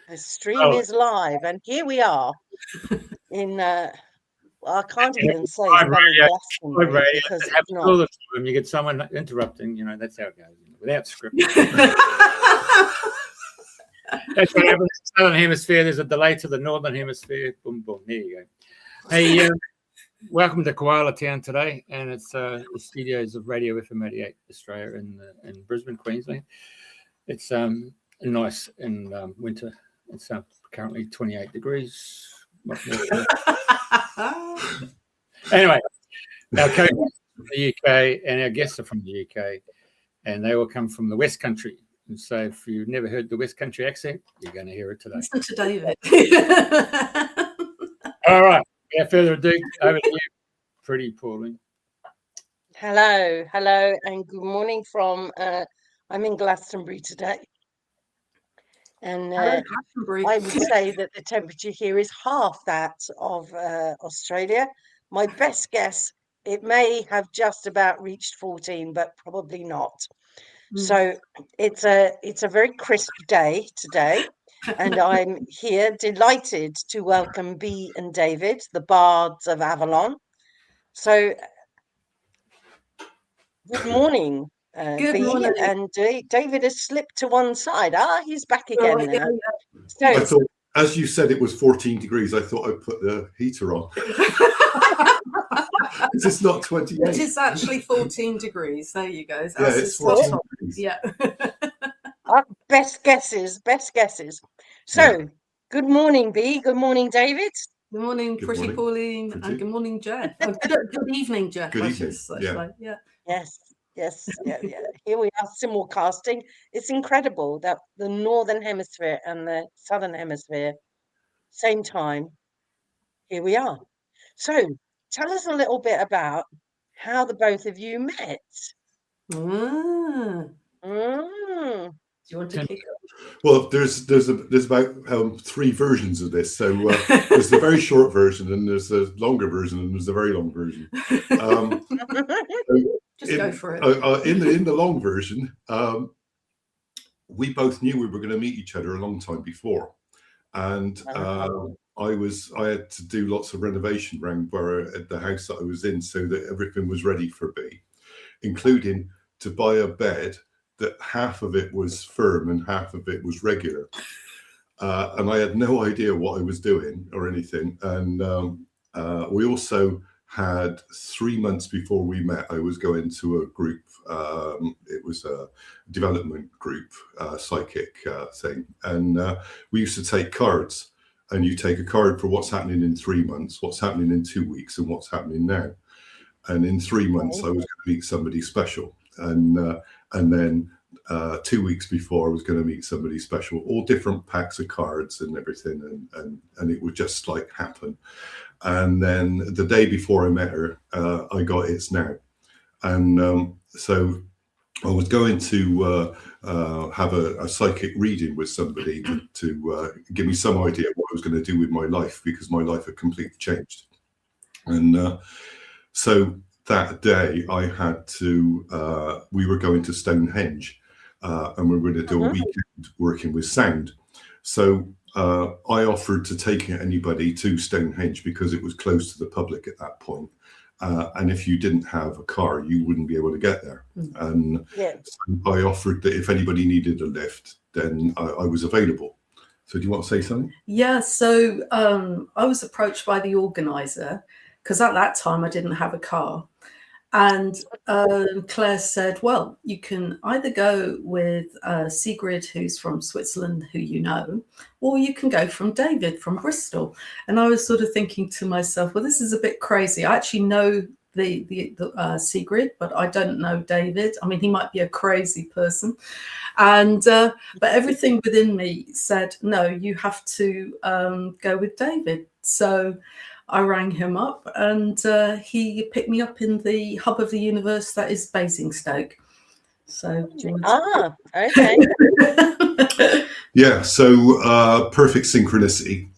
The stream is live, and here we are in. I can't even say Glastonbury because it's not. All the time you get someone interrupting, that's how it goes, without script. That's what happens in the Southern Hemisphere. There's a delay to the Northern Hemisphere. Boom, boom. There you go. Hey, welcome to Koala Town today, and it's the studios of Radio FM 88 Australia in Brisbane, Queensland. It's nice in winter. It's currently 28 degrees. Anyway, our co-hosts from the UK and our guests are from the UK, and they all come from the West Country. And so if you've never heard the West Country accent, you're going to hear it today. Listen to David. All right, without further ado, over to you, Priti, Pauline. Hello, and good morning from, I'm in Glastonbury today. And I would say that the temperature here is half that of Australia. My best guess, it may have just about reached 14, but probably not. So it's a very crisp day today, and I'm here delighted to welcome Bea and David, the Bards of Avalon. So good morning. Good morning. And David has slipped to one side. He's back again now. So, I thought, as you said, it was 14 degrees. I thought I'd put the heater on. It's not 28. It is actually 14 degrees. There you go. Yeah, it's 14 degrees. Yeah. Best guesses. So, good morning, Bea. Good morning, David. Good morning, Priti, Pauline, and good morning, Jeff. Good evening, Jeff. Good evening. Yes. Here we are, simulcasting. It's incredible that the Northern Hemisphere and the Southern Hemisphere, same time. Here we are. So, tell us a little bit about how the both of you met. Do you want to kick off? Well, there's about 3 versions of this. So there's the very short version, and there's the longer version, and there's the very long version. Just go for it. In the long version, we both knew we were going to meet each other a long time before, and I had to do lots of renovation around at the house that I was in, so that everything was ready for Bea, including to buy a bed that half of it was firm and half of it was regular, and I had no idea what I was doing or anything. And we also had 3 months before we met, I was going to a group. It was a development group, psychic thing, and we used to take cards. And you take a card for what's happening in 3 months, what's happening in 2 weeks, and what's happening now. And in 3 months, I was going to meet somebody special, and then 2 weeks before, I was going to meet somebody special. All different packs of cards and everything, and it would just like happen. And then the day before I met her, I got It's Now, and so I was going to have a psychic reading with somebody to give me some idea what I was going to do with my life, because my life had completely changed. And so that day I had to, we were going to Stonehenge, and we were going to do a weekend working with sound. So I offered to take anybody to Stonehenge because it was close to the public at that point. And if you didn't have a car, you wouldn't be able to get there. And so I offered that if anybody needed a lift, then I was available. So do you want to say something? Yeah, so I was approached by the organizer because at that time I didn't have a car. And Claire said, well, you can either go with Sigrid, who's from Switzerland, who you know, or you can go from David from Bristol. And I was sort of thinking to myself, well, this is a bit crazy. I actually know the Sigrid, but I don't know David. I mean, he might be a crazy person. And but everything within me said, no, you have to go with David. So I rang him up, and he picked me up in the hub of the universe that is Basingstoke. So, do you want okay. Yeah. So perfect synchronicity.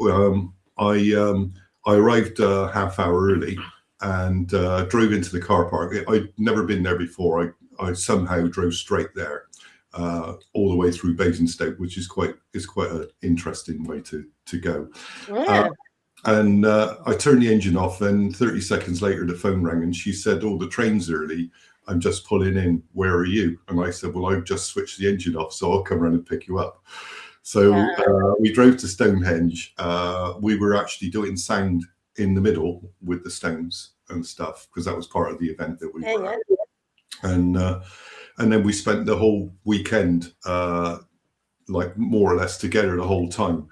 I arrived a half hour early and drove into the car park. I'd never been there before. I somehow drove straight there, all the way through Basingstoke, which is quite an interesting way to go. Yeah. And I turned the engine off. Then 30 seconds later, the phone rang, and she said, "Oh, the train's early. I'm just pulling in. Where are you?" And I said, "Well, I've just switched the engine off, so I'll come around and pick you up." So we drove to Stonehenge. We were actually doing sound in the middle with the stones and stuff, because that was part of the event that we were at. And then we spent the whole weekend, like more or less together the whole time.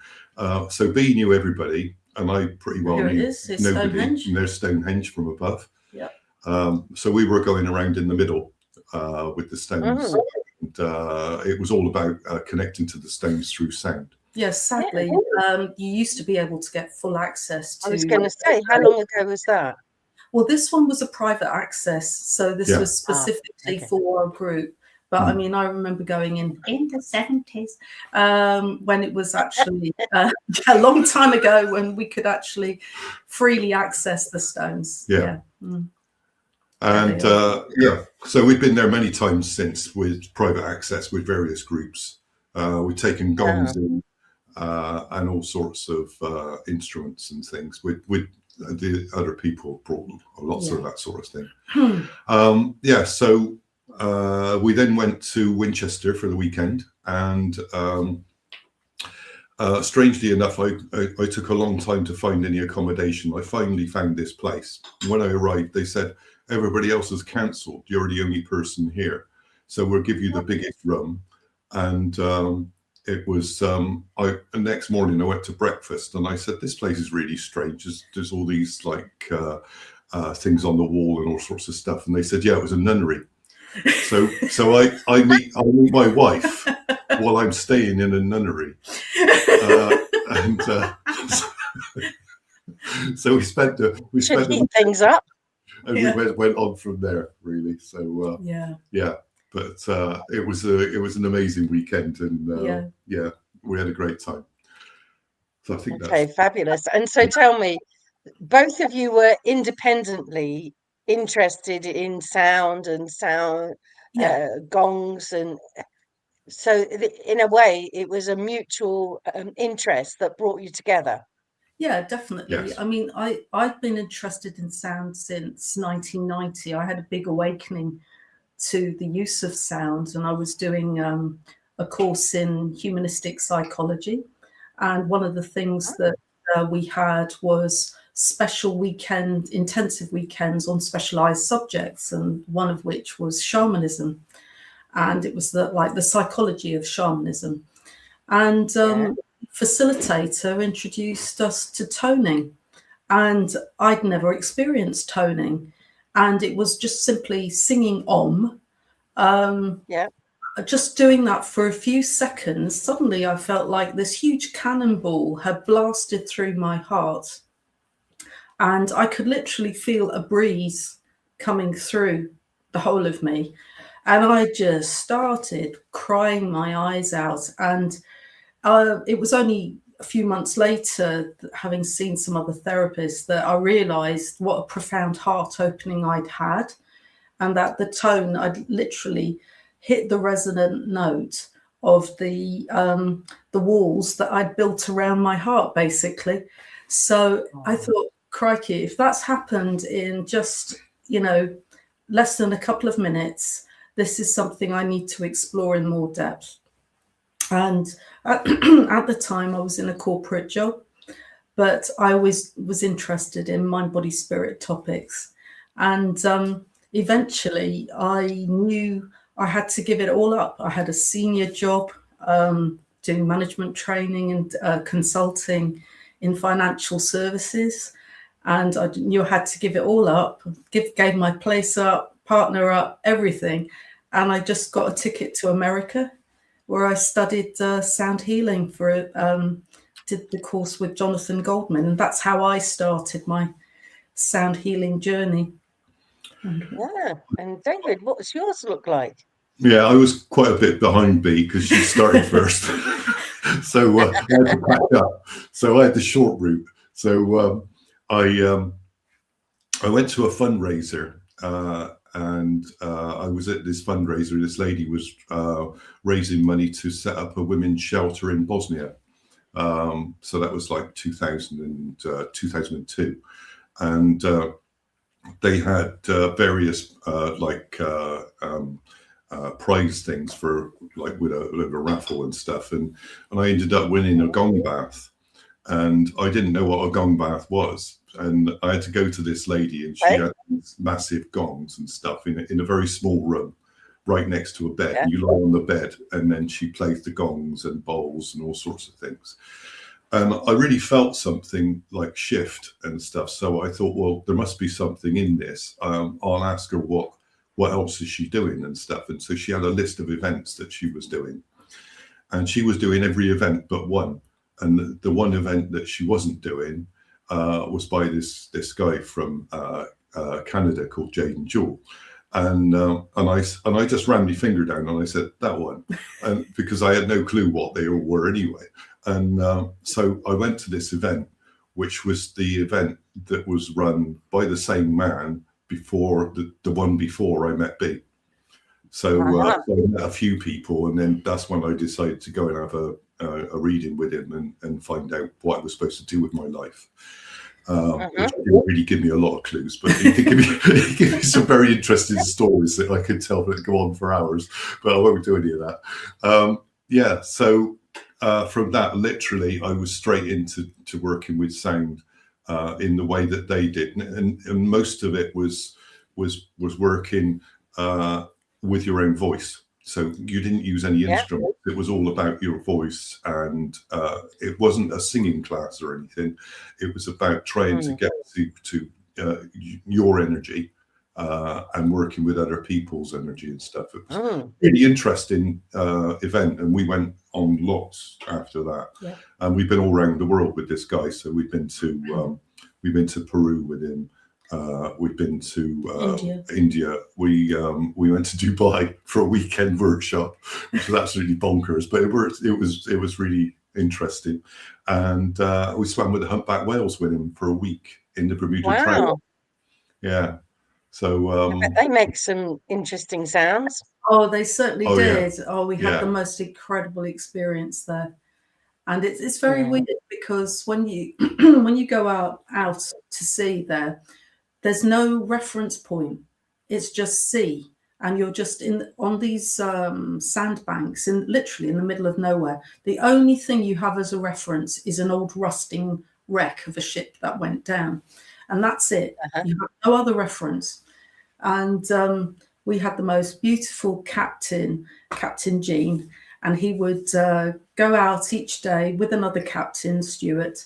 So B knew everybody, and I pretty well knew nobody. And there's Stonehenge from above. Yeah. So we were going around in the middle with the stones. And, it was all about connecting to the stones through sound. Yes, sadly, you used to be able to get full access to. I was going to say, how long ago was that? Well, this one was a private access, so this was specifically for our group. But I mean, I remember going in the 70s when it was actually a long time ago, when we could actually freely access the stones. Yeah. And so we've been there many times since with private access with various groups. We've taken gongs in and all sorts of instruments and things. With the other people brought lots of that sort of thing. So we then went to Winchester for the weekend, and strangely enough, I took a long time to find any accommodation. I finally found this place. When I arrived, they said, "Everybody else has cancelled. You're the only person here, so we'll give you the biggest room." And it was the next morning I went to breakfast, and I said, "This place is really strange. There's all these like things on the wall and all sorts of stuff." And they said, "Yeah, it was a nunnery." So I meet my wife while I'm staying in a nunnery, so we spent things up, and we went on from there, really. So but it was an amazing weekend, and we had a great time. So I think that's fabulous. And so tell me, both of you were independently interested in sound and gongs, and so in a way it was a mutual interest that brought you together. Yeah, definitely. Yes. I mean, I've been interested in sound since 1990. I had a big awakening to the use of sound, and I was doing a course in humanistic psychology, and one of the things that we had was special intensive weekends on specialized subjects, and one of which was shamanism, and it was the psychology of shamanism. And facilitator introduced us to toning, and I'd never experienced toning, and it was just simply singing Om. Just doing that for a few seconds, suddenly I felt like this huge cannonball had blasted through my heart, and I could literally feel a breeze coming through the whole of me, and I just started crying my eyes out. And it was only a few months later, having seen some other therapists, that I realized what a profound heart opening I'd had, and that the tone, I'd literally hit the resonant note of the walls that I'd built around my heart, basically. So I thought, crikey, if that's happened in just, less than a couple of minutes, this is something I need to explore in more depth. And at the time I was in a corporate job, but I always was interested in mind, body, spirit topics. And eventually I knew I had to give it all up. I had a senior job doing management training and consulting in financial services. And I knew I had to give it all up, gave my place up, partner up, everything. And I just got a ticket to America, where I studied sound healing did the course with Jonathan Goldman. And that's how I started my sound healing journey. Yeah. And David, what does yours look like? Yeah, I was quite a bit behind B because she started first. So I had to back up. So I had the short route. So I went to a fundraiser and I was at this fundraiser. This lady was raising money to set up a women's shelter in Bosnia. So that was like 2002. And they had various prize things for like with a raffle and stuff. And I ended up winning a gong bath. And I didn't know what a gong bath was. And I had to go to this lady, and she had these massive gongs and stuff in a very small room right next to a bed. Yeah. And you lie on the bed, and then she plays the gongs and bowls and all sorts of things. And I really felt something like shift and stuff. So I thought, well, there must be something in this. I'll ask her what else is she doing and stuff. And so she had a list of events that she was doing. And she was doing every event but one. And the one event that she wasn't doing was by this guy from Canada called Jaden Jewell. And I just ran my finger down and I said, that one. And because I had no clue what they all were anyway. And so I went to this event, which was the event that was run by the same man before the one before I met B. So I met a few people, and then that's when I decided to go and have a reading with him and find out what I was supposed to do with my life. Which didn't really give me a lot of clues, but he gave me some very interesting stories that I could tell that go on for hours, but I won't do any of that. So from that, literally, I was straight into working with sound in the way that they did, and most of it was working with your own voice. So you didn't use any instrument. It was all about your voice, and it wasn't a singing class or anything. It was about trying to get to your energy and working with other people's energy and stuff. It was a really interesting event, and we went on lots after that. And we've been all around the world with this guy. So we've been to Peru with him. We've been to India. We went to Dubai for a weekend workshop, which was absolutely bonkers, but it was really interesting. And we swam with the humpback whales with him for a week in the Bermuda Triangle. Yeah. So they make some interesting sounds. Oh, they certainly did. Yeah. Oh, we had the most incredible experience there. And it's very weird because when you when you go out to sea there's no reference point. It's just sea, and you're just on these sandbanks, literally in the middle of nowhere. The only thing you have as a reference is an old rusting wreck of a ship that went down, and that's it. You have no other reference. And we had the most beautiful captain, Captain Jean, and he would go out each day with another captain, Stuart,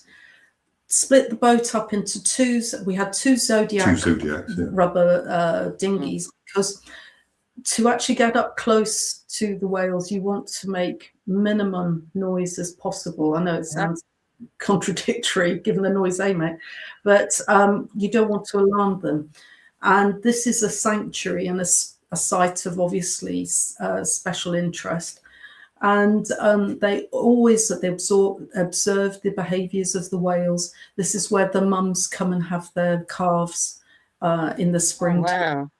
split the boat up into two. We had two Zodiacs rubber dinghies, because to actually get up close to the whales, you want to make minimum noise as possible. I know it sounds contradictory given the noise they make, but you don't want to alarm them. And this is a sanctuary and a site of obviously special interest. And they observe the behaviours of the whales. This is where the mums come and have their calves in the spring. Wow.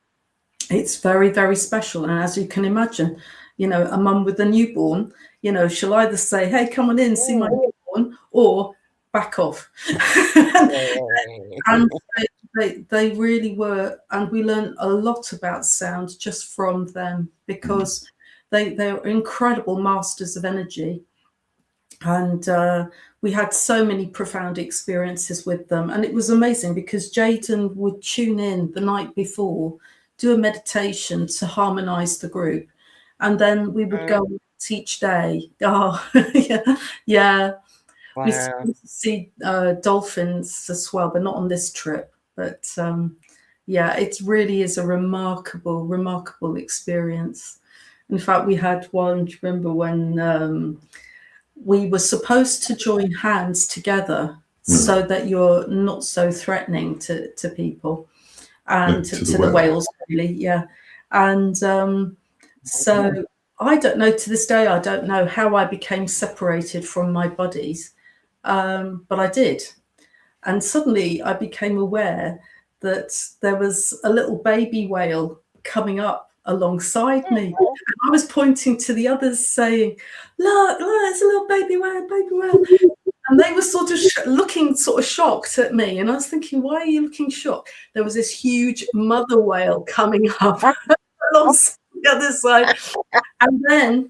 It's very, very special. And as you can imagine, a mum with a newborn, she'll either say, hey, come on in, see my newborn, or back off. And they really were. And we learned a lot about sound just from them, because they're incredible masters of energy. And we had so many profound experiences with them. And it was amazing because Jaden would tune in the night before, do a meditation to harmonize the group. And then we would go each day. Oh, yeah. Wow. We see dolphins as well, but not on this trip. But it really is a remarkable, remarkable experience. In fact, we had one, do you remember when we were supposed to join hands together so that you're not so threatening to people and to the whales, really, And so I don't know, to this day, I don't know how I became separated from my buddies, but I did. And suddenly I became aware that there was a little baby whale coming up alongside me. And I was pointing to the others saying, look, it's a little baby whale. And they were sort of looking sort of shocked at me. And I was thinking, why are you looking shocked? There was this huge mother whale coming up alongside the other side. And then,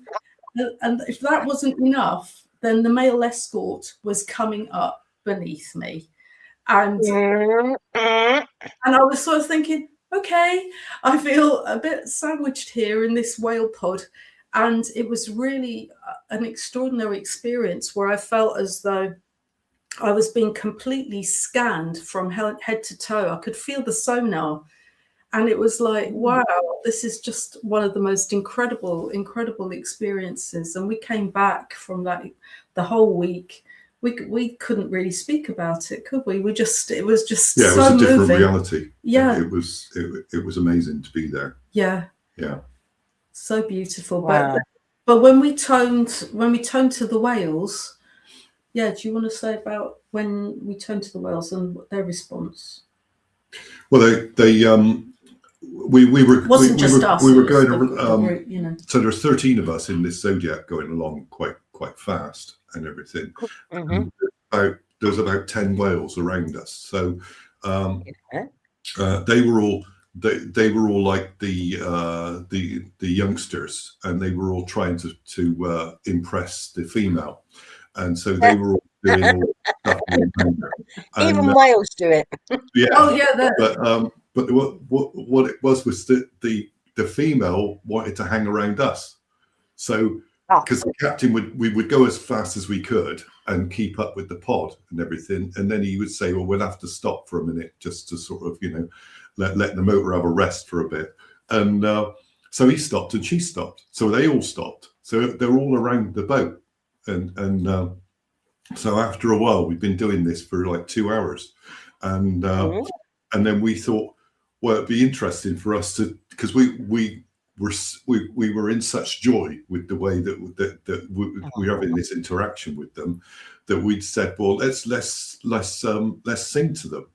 and if that wasn't enough, then the male escort was coming up beneath me. And I was sort of thinking, okay, I feel a bit sandwiched here in this whale pod. And it was really an extraordinary experience where I felt as though I was being completely scanned from head to toe. I could feel the sonar. And it was like, wow, this is just one of the most incredible experiences. And we came back from that the whole week. We couldn't really speak about it, could we? It was just it was so a different moving. reality. Yeah, it was amazing to be there. Yeah, so beautiful. Wow. But when we toned to the whales, do you want to say about when we toned to the whales and their response? Well, we were going. So there's 13 of us in this zodiac going along quite fast and everything. And there's about 10 whales around us. So they were all like the youngsters, and they were all trying to impress the female, and so they were all doing all stuff. Even whales do it. Yeah. Oh yeah. But what it was the female wanted to hang around us. So because the captain we would go as fast as we could and keep up with the pod and everything, and then he would say, well, we'll have to stop for a minute just to sort of, let the motor have a rest for a bit. And so he stopped and she stopped. So they all stopped. So they're all around the boat. And so after a while, we've been doing this for like 2 hours. And then we thought, well, it'd be interesting for us to, because we were in such joy with the way that we're having this interaction with them, that we'd said, well, let's sing to them.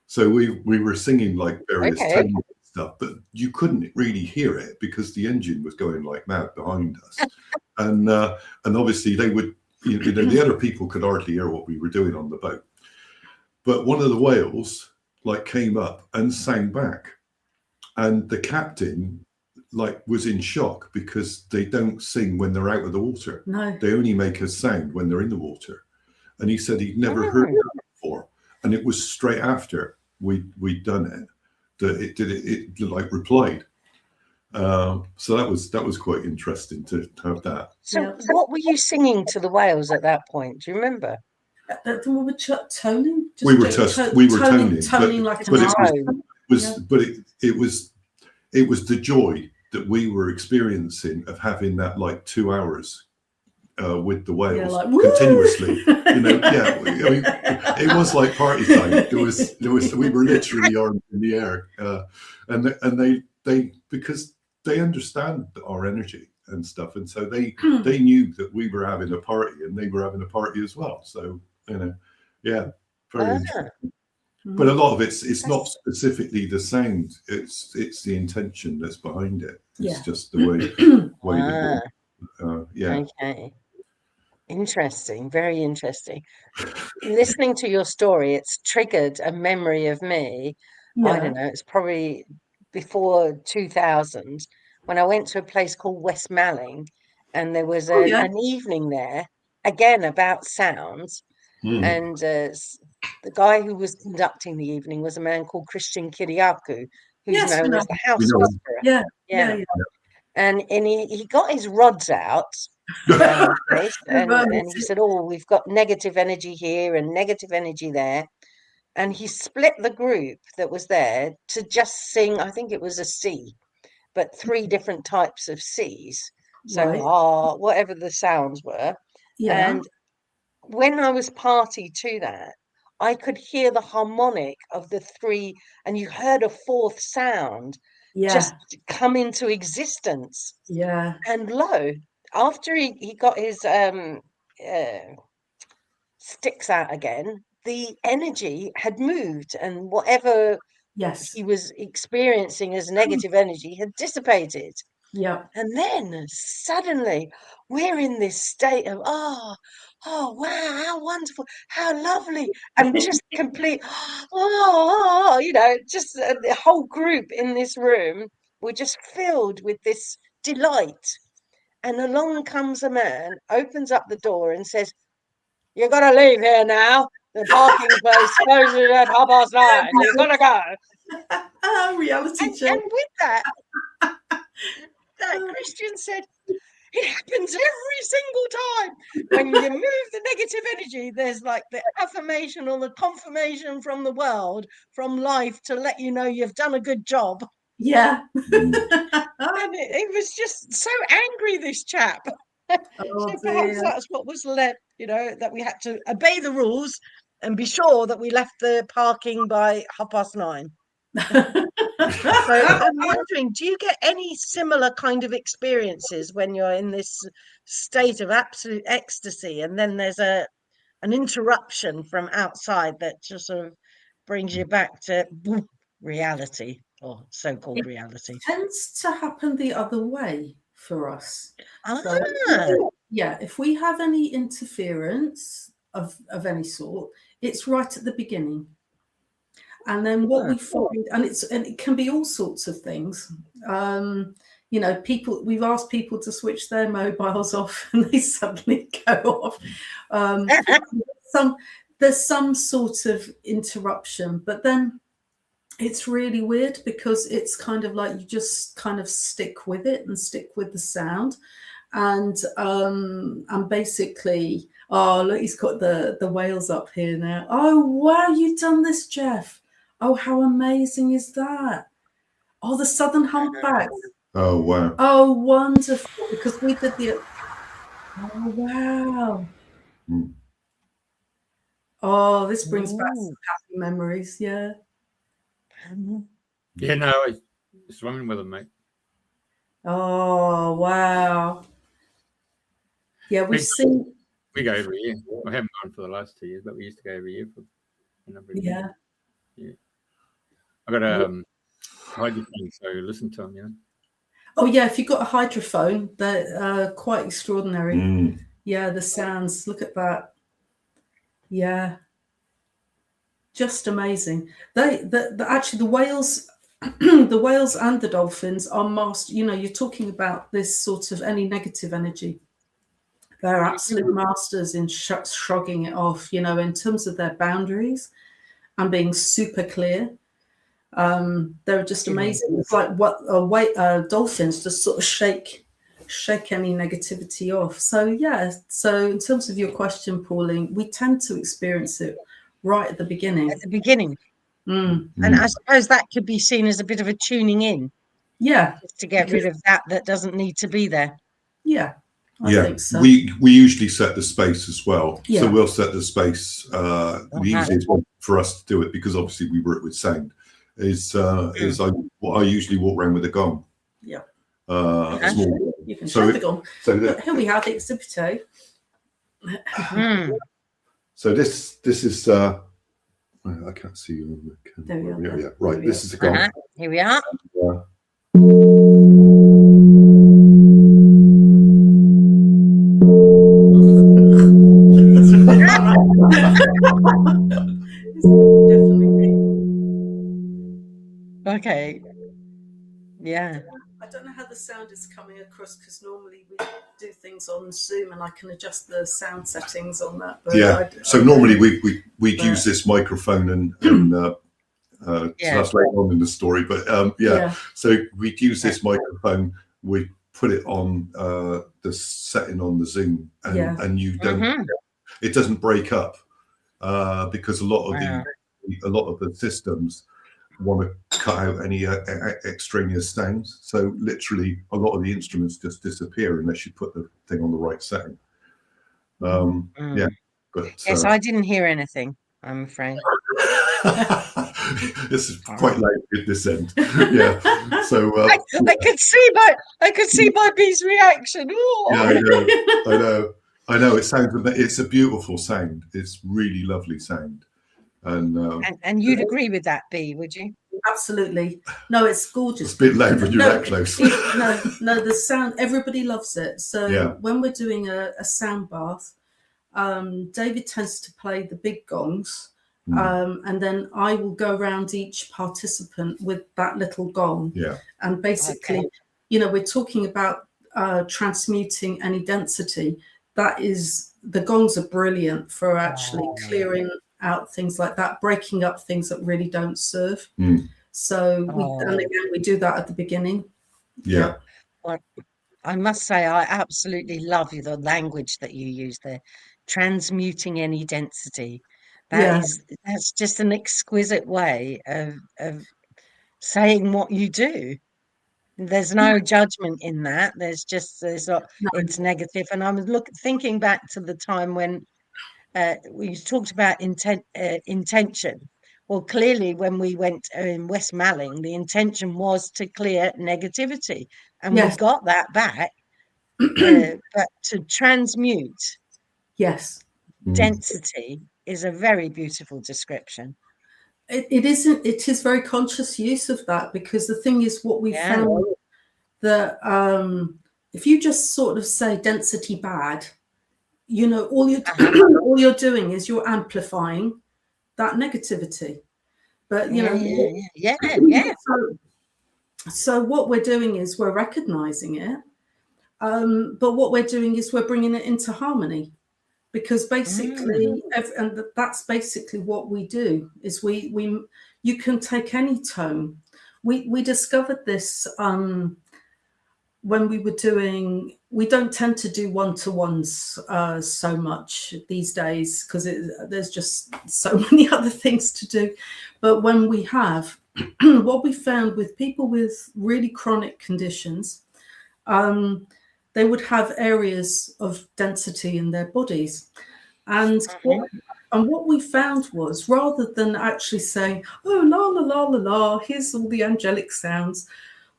So we were singing like various tones and stuff, but you couldn't really hear it because the engine was going like mad behind us, and obviously they would, the other people could hardly hear what we were doing on the boat. But one of the whales came up and sang back, and the captain was in shock because they don't sing when they're out of the water. No, they only make a sound when they're in the water. And he said he'd never heard that before, and it was straight after we'd done it that it replied. So that was quite interesting to have that. So what were you singing to the whales at that point? Do you remember? We were toning. We were toning like but it was the joy that we were experiencing of having that 2 hours with the whales continuously. It was like party time. There was we were literally arms in the air, and they because they understand our energy and stuff, and so they knew that we were having a party and they were having a party as well. So very interesting. But a lot of it's not specifically the sound; it's the intention that's behind it. It's just the way they do it. Okay. Interesting, very interesting. Listening to your story, it's triggered a memory of me. I don't know, it's probably before 2000 when I went to a place called West Malling, and there was an evening there, again about sounds. And the guy who was conducting the evening was a man called Christian Kiriakou, who's known as the House Whisperer. Yeah. And he got his rods out. And he said, oh, we've got negative energy here and negative energy there, and he split the group that was there to just sing, I think it was a C, but 3 different types of C's, so whatever the sounds were. And when I was party to that, I could hear the harmonic of the 3, and you heard a 4th sound just come into existence. And lo, after he got his sticks out again, the energy had moved, and whatever Yes. he was experiencing as negative energy had dissipated. Yeah. And then suddenly we're in this state of, oh, wow, how wonderful, how lovely, and just complete, just the whole group in this room were just filled with this delight. And along comes a man, opens up the door and says, "You've got to leave here now. The parking place closes at 9:30. You've got to go." Reality check. And with that, Christian said, it happens every single time. When you move the negative energy, there's like the affirmation or the confirmation from the world, from life, to let you know you've done a good job. Yeah. And it was just so angry, this chap. So perhaps that's what was left, that we had to obey the rules and be sure that we left the parking by 9:30. So I'm wondering, do you get any similar kind of experiences when you're in this state of absolute ecstasy, and then there's an interruption from outside that just sort of brings you back to reality, or so-called reality? It tends to happen the other way for us. So, yeah, if we have any interference of any sort, it's right at the beginning. And then what we find, and it can be all sorts of things. We've asked people to switch their mobiles off and they suddenly go off. There's some sort of interruption, but then it's really weird because it's kind of like you just kind of stick with it and stick with the sound. And basically, oh, look, he's got the whales up here now. Oh, wow, you've done this, Jeff. Oh, how amazing is that? Oh, the southern humpbacks. Oh, wow. Oh, wonderful. Because we did oh, wow. Mm. Oh, this brings back some happy memories. Yeah. Yeah, no, I'm swimming with them, mate. Oh, wow. Yeah, we go every year. I haven't gone for the last 2 years, but we used to go every year for a number of years. Yeah. I got a hydrophone, so listen to them, Oh yeah, if you've got a hydrophone, they're quite extraordinary. Mm. Yeah, the sounds. Look at that. Yeah, just amazing. Actually the whales, the whales and the dolphins are master. You're talking about this sort of any negative energy. They're absolute masters in shrugging it off. In terms of their boundaries and being super clear. They're just amazing. It's like dolphins just sort of shake any negativity off. So yeah, so in terms of your question, Pauline, we tend to experience it right at the beginning. And I suppose that could be seen as a bit of a tuning in. Yeah, just to get rid of that doesn't need to be there. Yeah, I think so. We usually set the space as well. Yeah. So we'll set the space. The easiest one for us to do it, because obviously we work with sound, is I usually walk around with a gong. Yeah. You can show the gong. So here we have the exhibito. So this is I can't see you on the camera. There we are. Right, this is the gong. Here we are. Okay. Yeah. I don't know how the sound is coming across, because normally we do things on Zoom and I can adjust the sound settings on that. But so normally we'd use this microphone and so that's later on in the story. But so we'd use this microphone. We put it on the setting on the Zoom, and you don't. It doesn't break up because a lot of the systems want to cut out any extraneous sounds. So literally a lot of the instruments just disappear unless you put the thing on the right setting. But yes, I didn't hear anything, I'm afraid. This is quite loud at this end. Yeah. So I could see by B's reaction. Yeah, I know. It's a beautiful sound. It's really lovely sound. And you'd agree with that, B, would you? Absolutely. No, it's gorgeous. It's a bit loud when you're that close. No, the sound, everybody loves it. So when we're doing a sound bath, David tends to play the big gongs, and then I will go around each participant with that little gong. Yeah. And basically, we're talking about transmuting any density. That is, the gongs are brilliant for actually clearing out things like that, breaking up things that really don't serve. So we do that at the beginning. Yeah. Well, I must say, I absolutely love the language that you use there. Transmuting any density. That's just an exquisite way of saying what you do. There's no judgment in that. It's negative. And I was thinking back to the time when we talked about intention. Well, clearly, when we went in West Malling, the intention was to clear negativity, and we got that back. But to transmute density is a very beautiful description. It is very conscious use of that, because the thing is, what we found that if you just sort of say density bad, all you're doing is you're amplifying that negativity. But so what we're doing is we're recognizing it, but what we're doing is we're bringing it into harmony, because basically and that's basically what we do is you can take any tone. We discovered this when we don't tend to do one-to-ones so much these days, because there's just so many other things to do. But when we have, what we found with people with really chronic conditions, they would have areas of density in their bodies. And what we found was, rather than actually saying, oh, la, la, la, la, la, here's all the angelic sounds,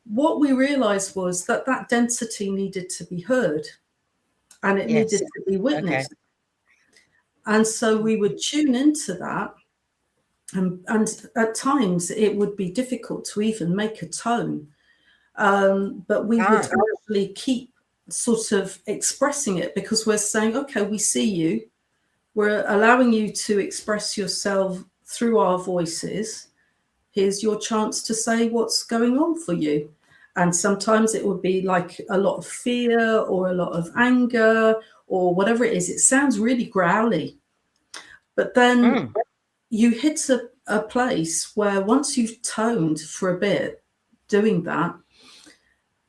what we realized was that density needed to be heard, and it needed to be witnessed. And so we would tune into that. And at times it would be difficult to even make a tone. But we would actually keep sort of expressing it, because we're saying, okay, we see you. We're allowing you to express yourself through our voices. Here's your chance to say what's going on for you. And sometimes it would be like a lot of fear or a lot of anger or whatever it is. It sounds really growly. But then you hit a place where once you've toned for a bit doing that,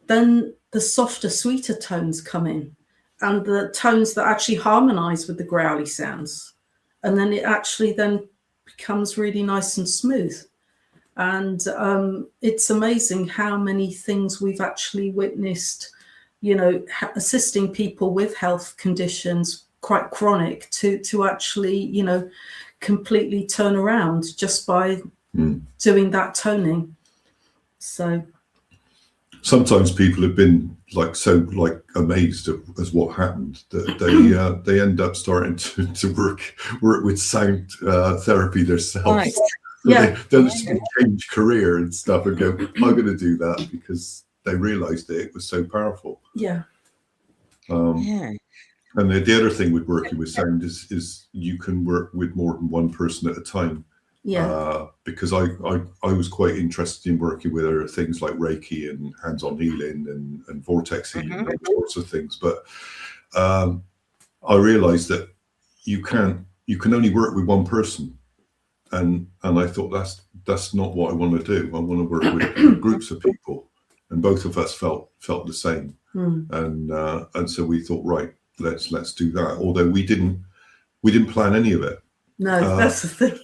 then the softer, sweeter tones come in, and the tones that actually harmonize with the growly sounds. And then it actually then becomes really nice and smooth. And it's amazing how many things we've actually witnessed, assisting people with health conditions, quite chronic, to actually, completely turn around just by doing that toning. So sometimes people have been so amazed as what happened that they end up starting to work with sound therapy themselves. Right. They'll change career and stuff and go, I'm going to do that, because they realized that it was so powerful. And the other thing with working with sound is you can work with more than one person at a time. Because I was quite interested in working with other things like Reiki and hands-on healing and vortex healing and all sorts of things. But I realized that you can only work with one person. And I thought that's not what I want to do. I want to work with groups of people, and both of us felt the same. And so we thought, right, let's do that. Although we didn't plan any of it. No, that's the thing.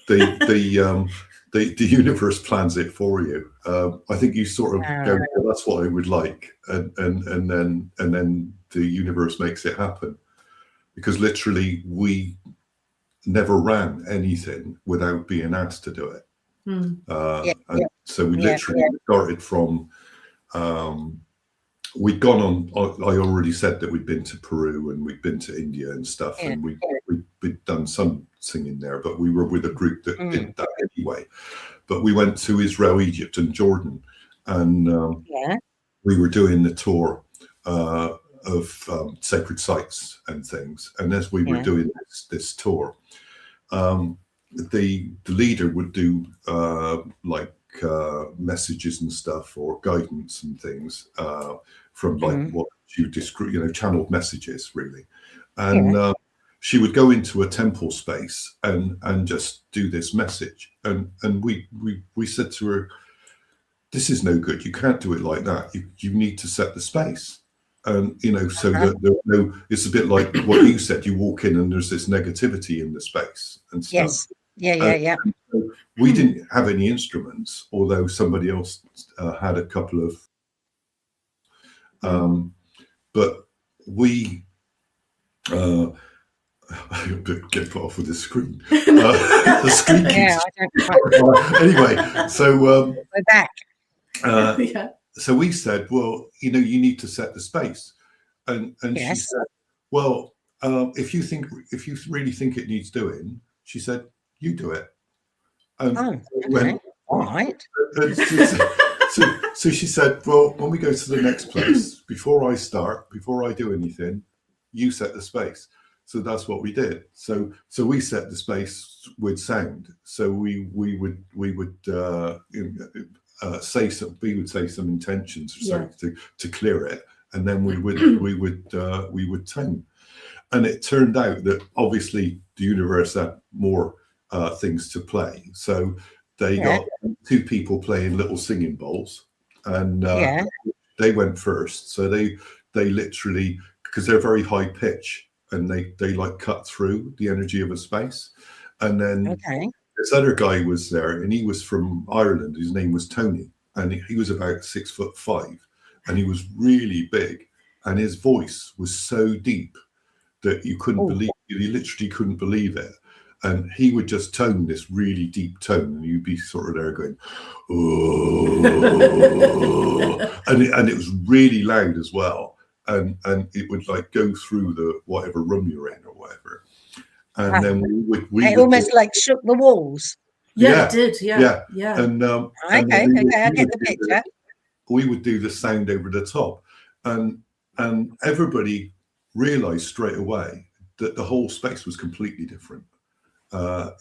The universe plans it for you. I think you sort of go, well, that's what I would like, and then the universe makes it happen. Because literally we never ran anything without being asked to do it. And so we literally started from, we'd gone on, I already said that we'd been to Peru and we'd been to India and stuff, and we'd done some singing there, but we were with a group that did that anyway. but we went to Israel, Egypt, and Jordan, and we were doing the tour of sacred sites and things. And as we were doing this tour, the leader would do like messages and stuff, or guidance and things from like what you describe, channeled messages really. And she would go into a temple space and just do this message. And we said to her, this is no good. You can't do it like that. You need to set the space. And, so that it's a bit like what you said, you walk in and there's this negativity in the space and stuff. Yes. Yeah. So we didn't have any instruments, although somebody else had a couple of, but we, I'm going to get put off with the screen. The screen keeps... Anyway, so we're back. So we said, well, you need to set the space, and she said, well, if you really think it needs doing, she said, you do it. And all right. So she said, well, when we go to the next place, before I do anything, you set the space. So that's what we did. So we set the space with sound. So we would say some intentions or something to clear it, and then we would tone. And it turned out that obviously the universe had more things to play. So they got two people playing little singing bowls, and they went first. So they literally, because they're very high pitch, and they like cut through the energy of a space. And then this other guy was there, and he was from Ireland. His name was Tony, and he was about 6'5", and he was really big, and his voice was so deep that you couldn't believe it. You literally couldn't believe it. And he would just tone this really deep tone, and you'd be sort of there going, oh, and it was really loud as well. And it would like go through the whatever room you're in or whatever. And then we it almost like shook the walls. Yeah, it did. Yeah. And I get the picture. We would do the sound over the top, and everybody realized straight away that the whole space was completely different.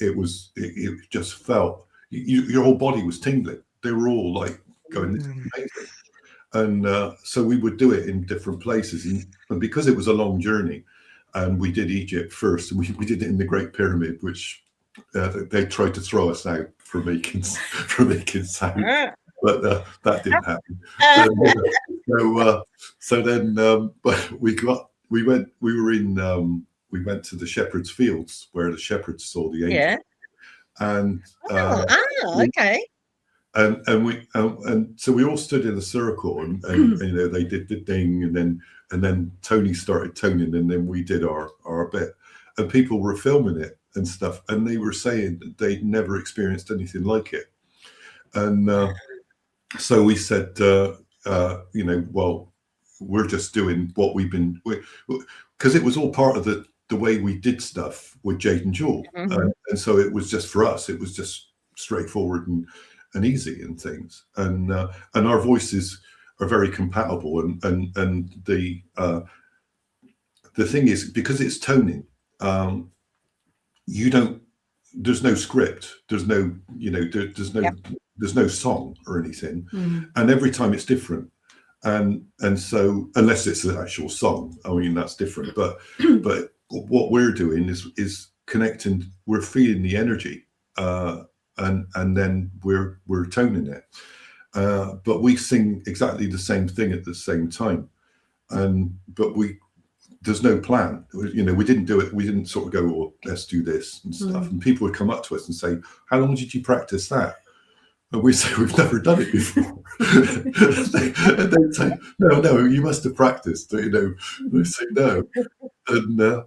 It just felt your whole body was tingling. They were all like going, this is amazing. And so we would do it in different places, and because it was a long journey, and we did Egypt first, and we did it in the Great Pyramid, which they tried to throw us out for making sound, but that didn't happen. So then, but we went to the Shepherd's Fields where the shepherds saw the angel, and okay. And so we all stood in a circle, and they did the thing, and then Tony started toning, and then we did our bit, and people were filming it and stuff, and they were saying that they'd never experienced anything like it. And so we said, well, we're just doing what we've been, because it was all part of the way we did stuff with Jade and Jewel, and so it was just for us, it was just straightforward and easy and things, and our voices are very compatible, and the thing is, because it's toning, there's no script, there's no there's no song or anything, and every time it's different, and so unless it's an actual song, I mean, that's different, but what we're doing is connecting, we're feeling the energy, and then we're toning it, but we sing exactly the same thing at the same time, but there's no plan. We didn't do it. We didn't sort of go, well, let's do this and stuff. And people would come up to us and say, how long did you practice that? And we say, we've never done it before. And they'd say, no, you must have practiced. We say no. And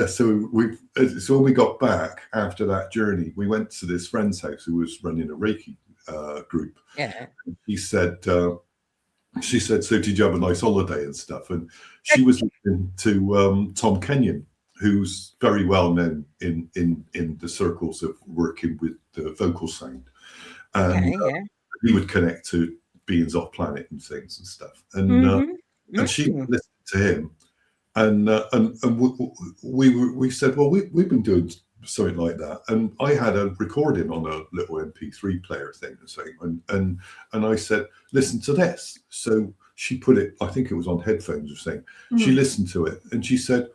so when we got back after that journey, we went to this friend's house who was running a Reiki group. Yeah. She said, so did you have a nice holiday and stuff? And she was listening to Tom Kenyon, who's very well known in the circles of working with the vocal sound. and Okay, he would connect to beings off planet and things and stuff, and and she listened to him, and we said, well, we've been doing something like that, and I had a recording on a little MP3 player thing or something, and I said, listen to this. So she put it, I think it was on headphones or something. She listened to it and she said,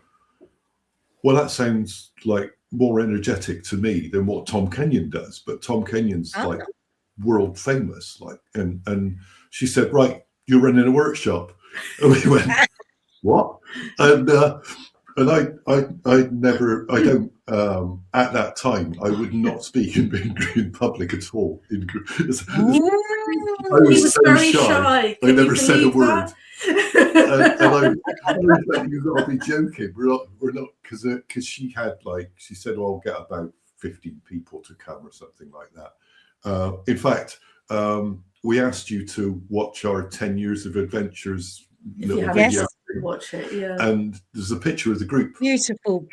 well, that sounds like more energetic to me than what Tom Kenyon does, but Tom Kenyon's like world famous, like, and she said, right, you're running a workshop. And we went, what? And I don't at that time I would not speak in public at all. I was so very shy. I never said a word. And I was like, you've got to be joking. We're not, because she had, like, she said, well, I'll get about 15 people to come or something like that. In fact, we asked you to watch our 10 years of adventures little video. Watch it, yeah. And there's a picture of the group. Beautiful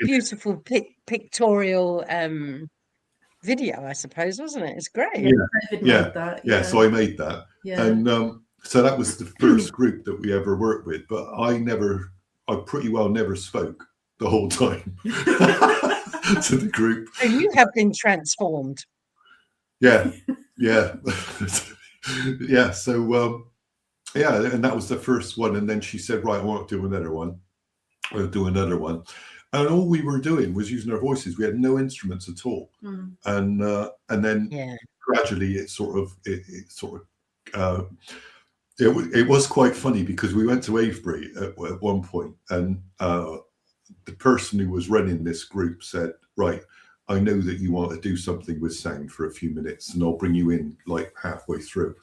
pictorial video, I suppose, wasn't it? It's great. Yeah. So I made that, and so that was the first group that we ever worked with. But I pretty well never spoke the whole time to the group. So you have been transformed. Yeah. So. Yeah, and that was the first one, and then she said, right, I want to do another one. I'll do another one. And all we were doing was using our voices. We had no instruments at all. And then gradually it was quite funny, because we went to Avebury at one point, and the person who was running this group said, right, I know that you want to do something with sound for a few minutes, and I'll bring you in like halfway through.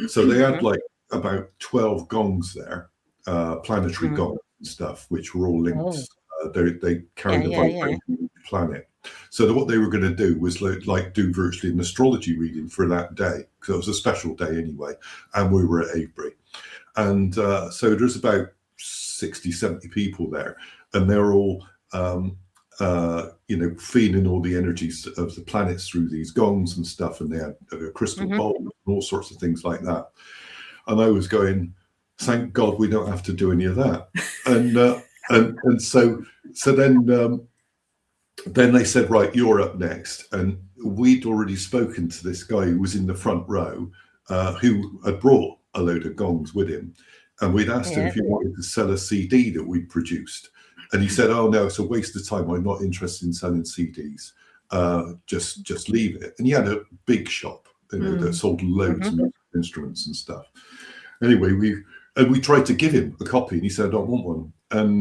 So they had like about 12 gongs there, planetary gongs and stuff, which were all linked. They carried the vibration of the planet. So what they were going to do was like do virtually an astrology reading for that day, because it was a special day anyway, and we were at Avebury. And so there's about 60, 70 people there, and they're all feeding all the energies of the planets through these gongs and stuff, and they had a crystal bowl and all sorts of things like that. And I was going, thank God we don't have to do any of that. And so then they said, right, you're up next. And we'd already spoken to this guy who was in the front row, who had brought a load of gongs with him. And we'd asked him if he wanted to sell a CD that we'd produced. And he said, oh, no, it's a waste of time. I'm not interested in selling CDs. Just leave it. And he had a big shop, that sold loads of instruments and stuff. Anyway, we tried to give him a copy, and he said, I don't want one. And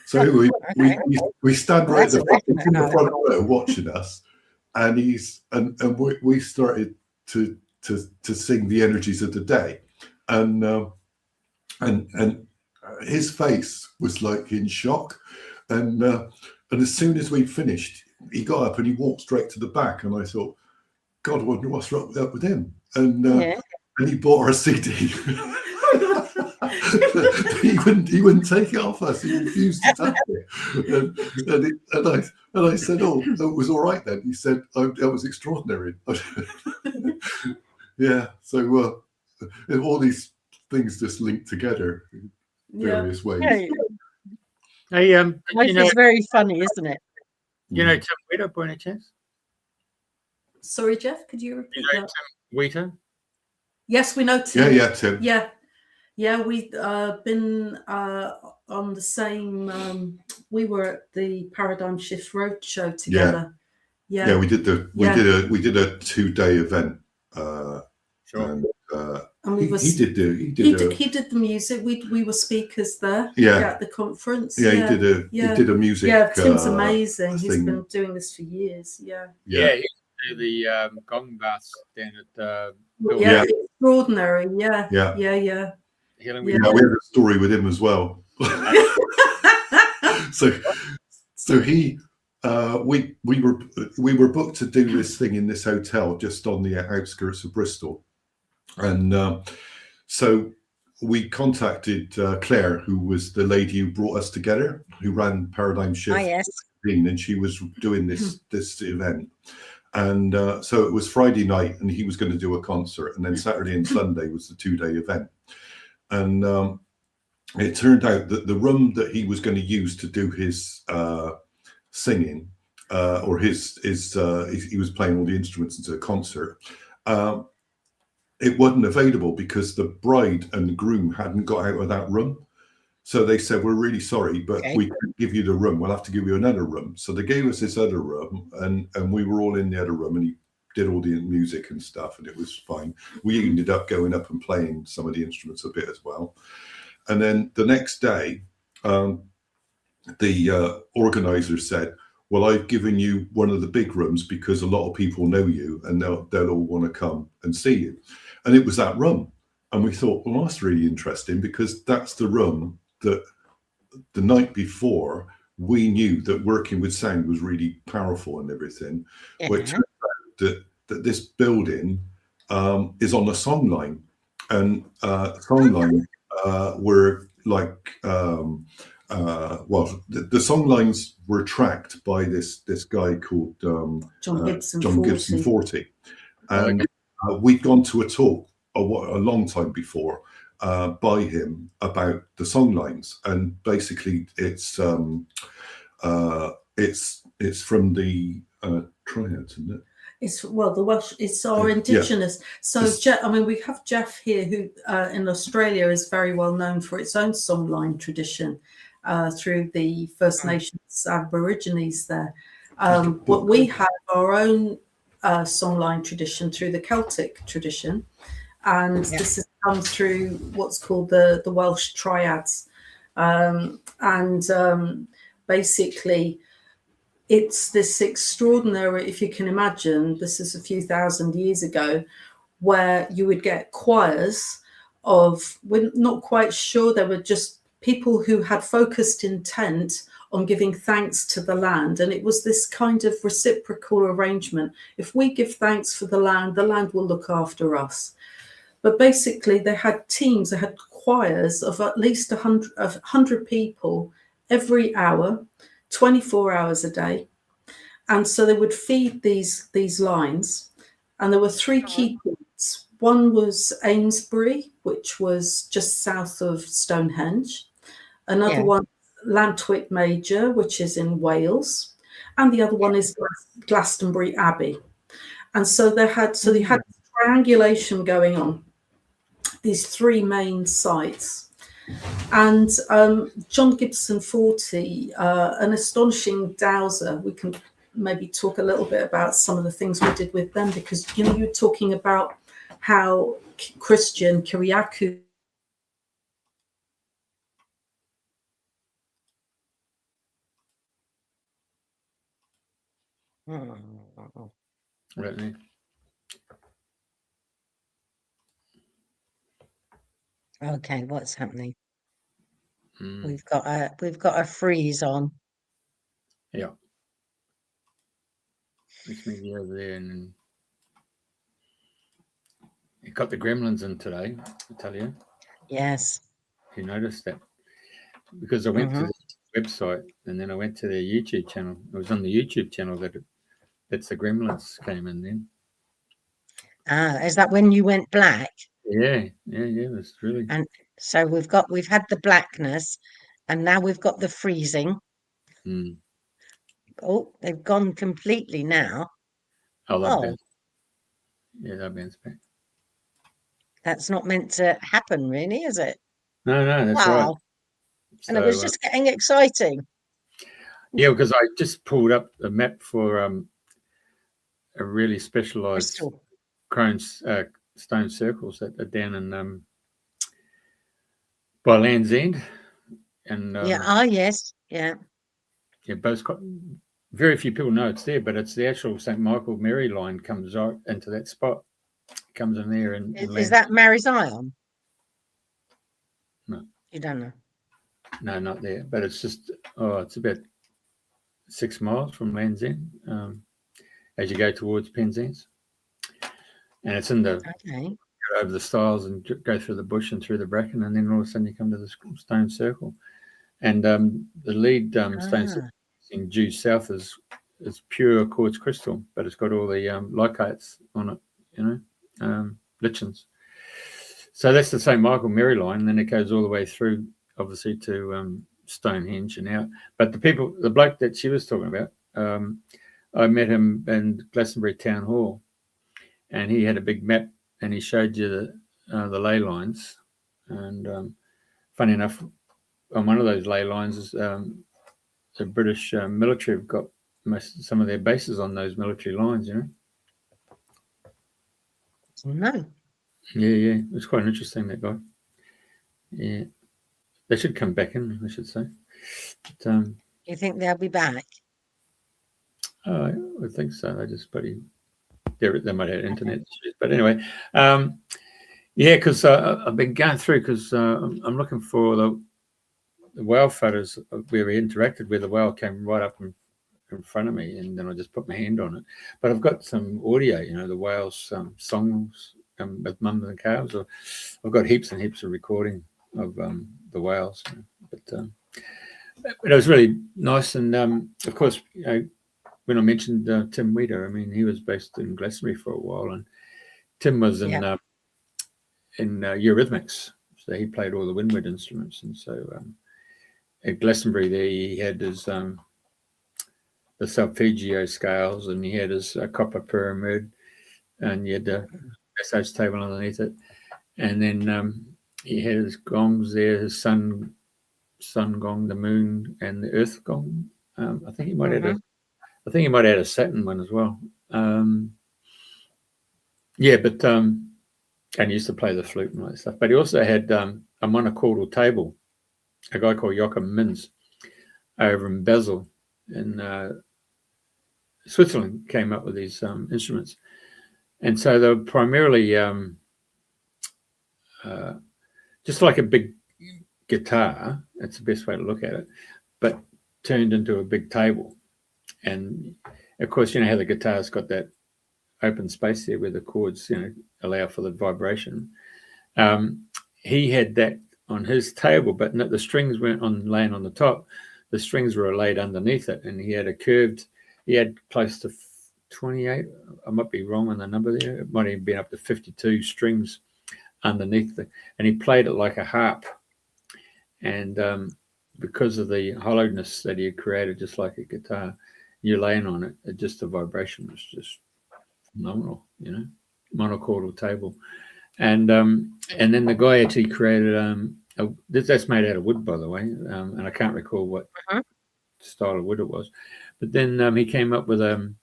so we stand right in the front row watching us, and we started to sing the energies of the day, and his face was like in shock, and as soon as we finished, he got up and he walked straight to the back, and I thought, God, I wonder what's up with him. And he bought our CD. he wouldn't take it off us. He refused to touch it. And I said, oh, it was all right then. He said, that was extraordinary. Yeah. So all these things just link together in various ways. Hey, it's very funny, isn't it? You know Tim Wheater by any chance? Sorry, Jeff, could you repeat that? Tim Wheater? Yes, we know Tim. Yeah, Tim. Yeah, we've been on the same. We were at the Paradigm Shift Roadshow together. Yeah, we did a 2-day event. Sure. And he did the music. We were speakers there. At the conference. He did a music. Yeah, Tim's amazing. He's been doing this for years. Yeah. He used to do the gong baths down at extraordinary. Yeah. We had Yeah. a story with him as well. So he we were booked to do this thing in this hotel just on the outskirts of Bristol, and so we contacted Claire, who was the lady who brought us together, who ran Paradigm Shift. Yes. And she was doing this event, And so it was Friday night, and he was going to do a concert, and then Saturday and Sunday was the 2-day event. And it turned out that the room that he was going to use to do his singing, or he was playing all the instruments into a concert, it wasn't available because the bride and the groom hadn't got out of that room. So they said, we're really sorry, but we can't give you the room. We'll have to give you another room. So they gave us this other room, and we were all in the other room, and he did all the music and stuff, and it was fine. We ended up going up and playing some of the instruments a bit as well. And then the next day, the organizer said, well, I've given you one of the big rooms because a lot of people know you, and they'll all want to come and see you. And it was that room. And we thought, well, that's really interesting, because that's the room that the night before we knew that working with sound was really powerful and everything. But it turns out that this building is on a song line, and song line were like, well, the song lines were tracked by this guy called John Gibson 40. And we'd gone to a talk a long time before by him about the song lines, and basically it's from the triads, isn't it? It's, well, the Welsh, it's our indigenous. So, I mean, we have Jeff here, who in Australia is very well known for its own songline tradition through the First Nations Aborigines there. But we have our own songline tradition through the Celtic tradition. And this has come through what's called the Welsh triads. Basically, it's this extraordinary, if you can imagine, this is a few thousand years ago, where you would get choirs of, we're not quite sure, they were just people who had focused intent on giving thanks to the land. And it was this kind of reciprocal arrangement. If we give thanks for the land will look after us. But basically, they had teams, they had choirs of at least 100 people every hour, 24 hours a day. And so they would feed these lines. And there were three key points. One was Amesbury, which was just south of Stonehenge. Another one, Llantwit Major, which is in Wales. And the other one is Glastonbury Abbey. And so they had triangulation going on, these three main sites. And John Gibson 40, an astonishing dowser. We can maybe talk a little bit about some of the things we did with them, because, you know, you're talking about how Christian Kyriakou Right. Okay, what's happening? We've got a freeze on. Yeah. It's maybe over there, and then you got the gremlins in today, I tell you. Yes. You noticed that? Because I went to the website, and then I went to their YouTube channel. It was on the YouTube channel that's the gremlins came in then. Is that when you went black? Yeah, it's really. And so we've had the blackness, and now we've got the freezing. Oh, they've gone completely now. Yeah, that means back. That's not meant to happen, really, is it? No, that's right. And it was just getting exciting. Yeah, because I just pulled up a map for a really specialised Crohn's stone circles that are down in by Land's End, and both got very few people know it's there, but it's the actual St. Michael Mary line comes right into that spot, comes in there, and is that Mary Zion? No, you don't know. No, not there, but it's just it's about 6 miles from Land's End as you go towards Penzance, and it's in the over the stiles and go through the bush and through the bracken, and then all of a sudden you come to the stone circle, and the lead stone circle in due south is it's pure quartz crystal, but it's got all the lichites on it, you know, lichens. So that's the St. Michael Mary line. And then it goes all the way through, obviously, to Stonehenge and out. But the bloke that she was talking about, I met him in Glastonbury Town Hall, and he had a big map, and he showed you the ley lines. And funny enough, on one of those ley lines is the British military have got some of their bases on those military lines, you know. No. Yeah. It's quite interesting, that guy. Yeah. They should come back in, I should say. But, you think they'll be back? I think so. They just they might have internet issues. But anyway, yeah, because I've been going through, because I'm looking for the whale photos where we interacted, where the whale came right up in front of me, and then I just put my hand on it. But I've got some audio, you know, the whales' songs with mums and calves. I've got heaps and heaps of recording of the whales. But it was really nice. And of course, you know, when I mentioned Tim Weeder, I mean, he was based in Glastonbury for a while, and Tim was in Eurythmics, so he played all the windward instruments. And so at Glastonbury there, he had his the solfeggio scales, and he had his copper pyramid, and he had the massage table underneath it, and then he had his gongs there, his sun gong, the moon, and the earth gong. I think he might add a Saturn one as well. Yeah, but and he used to play the flute and all that stuff. But he also had a monochordal table. A guy called Joachim Mins over in Basel in Switzerland came up with these instruments, and so they were primarily just like a big guitar. That's the best way to look at it, but turned into a big table. And of course, you know how the guitar's got that open space there where the chords, you know, allow for the vibration. He had that on his table, but the strings weren't laying on the top. The strings were laid underneath it, and he had close to 28. I might be wrong on the number there. It might even been up to 52 strings underneath and he played it like a harp. And because of the hollowness that he had created, just like a guitar, you're laying on it, just the vibration was just phenomenal, you know, monochordal table. And then the guy actually created that's made out of wood, by the way, and I can't recall what style of wood it was, but then he came up with a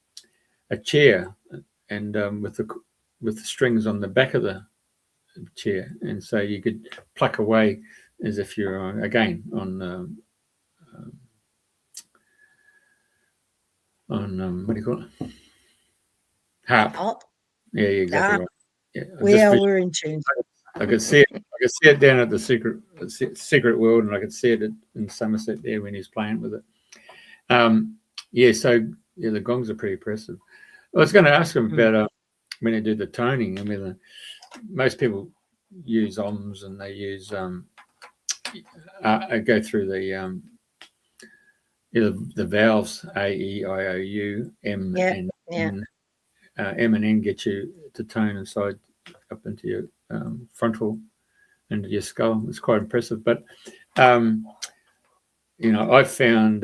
chair, and with the strings on the back of the chair, and so you could pluck away as if you're again on what do you call it? Harp. Yeah, exactly right. Yeah, we're in tune. I could see it. I could see it down at the Secret World, and I could see it in Somerset there when he's playing with it. Yeah, so yeah, the gongs are pretty impressive. I was going to ask him about when they do the toning. I mean, most people use ohms, and they use go through the valves A, E, I, O, U, M, and N. M and N get you to tone inside up into your frontal, into your skull. It's quite impressive. But you know, I found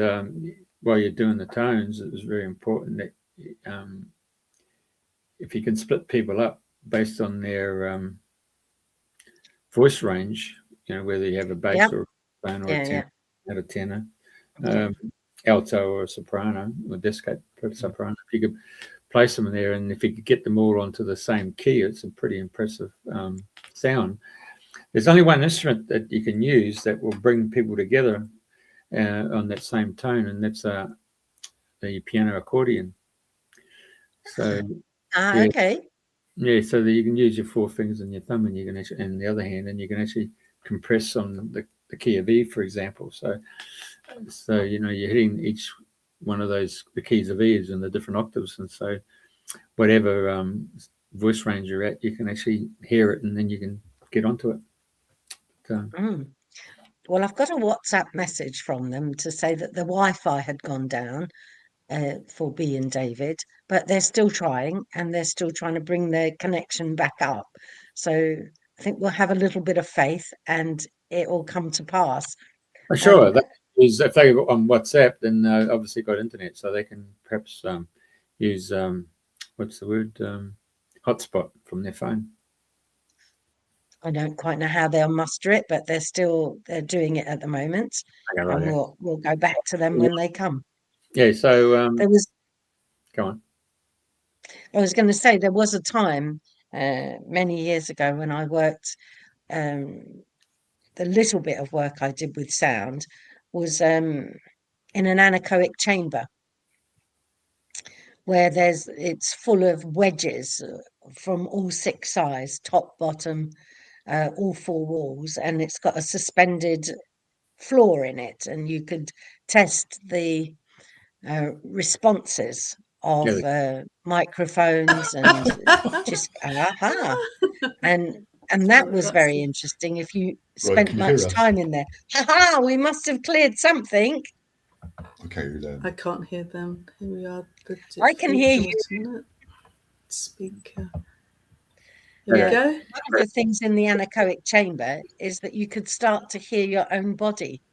while you're doing the tones, it was very important that if you can split people up based on their voice range, you know, whether you have a bass or a soprano or a tenor, alto or a soprano, or descant soprano, if you could place them there, and if you could get them all onto the same key, it's a pretty impressive sound. There's only one instrument that you can use that will bring people together on that same tone, and that's the piano accordion. So okay. Yeah, so that you can use your four fingers and your thumb, and you can actually, and the other hand, and you can actually compress on the key of E, for example. So you know, you're hitting each one of the keys of E is in the different octaves, and so whatever voice range you're at, you can actually hear it, and then you can get onto it. Well, I've got a WhatsApp message from them to say that the Wi-Fi had gone down, for B and David, but they're still trying, and they're still trying to bring their connection back up. So I think we'll have a little bit of faith, and it will come to pass. For sure. That is, if they go on WhatsApp, then obviously got internet, so they can perhaps use what's the word, hotspot from their phone. I don't quite know how they'll muster it, but they're doing it at the moment, and we'll go back to them when they come. Yeah. So there was. Go on. I was going to say there was a time many years ago when I worked. The little bit of work I did with sound was in an anechoic chamber, where it's full of wedges from all 6 sides, top, bottom, all 4 walls, and it's got a suspended floor in it, and you could test the responses of microphones and just and that was very interesting. If you spent much time in there, we must have cleared something. Okay, you're there. I can't hear them. Here we are. I can hear you. Speaker. Here we go. One of the things in the anechoic chamber is that you could start to hear your own body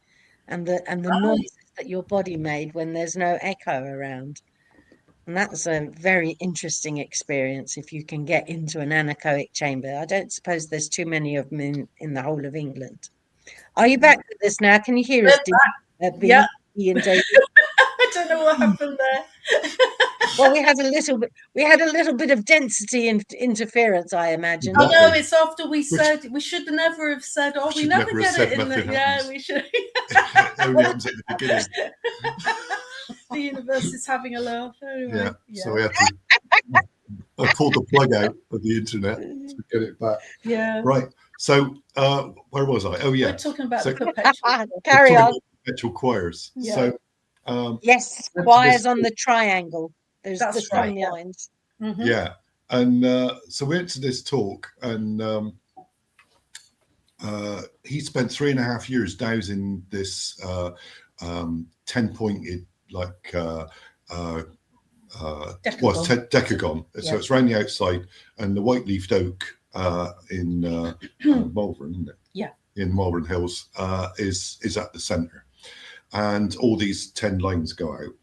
and the noises that your body made when there's no echo around. And that's a very interesting experience if you can get into an anechoic chamber. I don't suppose there's too many of them in the whole of England. Are you back with us now? Can you hear us? Yeah. And David? I don't know what happened there. Well, we had a little bit of density and interference, I imagine. Oh no, it's after we said we should never have said. Oh, we never get it in the. Yeah, we should. Only happens at the beginning. The universe is having a laugh. Anyway, so we have to. I pulled the plug out of the internet to get it back. Yeah. Right. So where was I? Oh yeah. We're talking about the perpetual. Carry on. Perpetual choirs. Yeah. So yes, choirs on the triangle. There's the string lines. Mm-hmm. Yeah, and so we went to this talk, and he spent 3.5 years dowsing this 10-pointed decagon. So it's around the outside, and the white-leafed oak in Malvern, isn't it? Yeah. In Malvern Hills is at the centre, and all these 10 lines go out,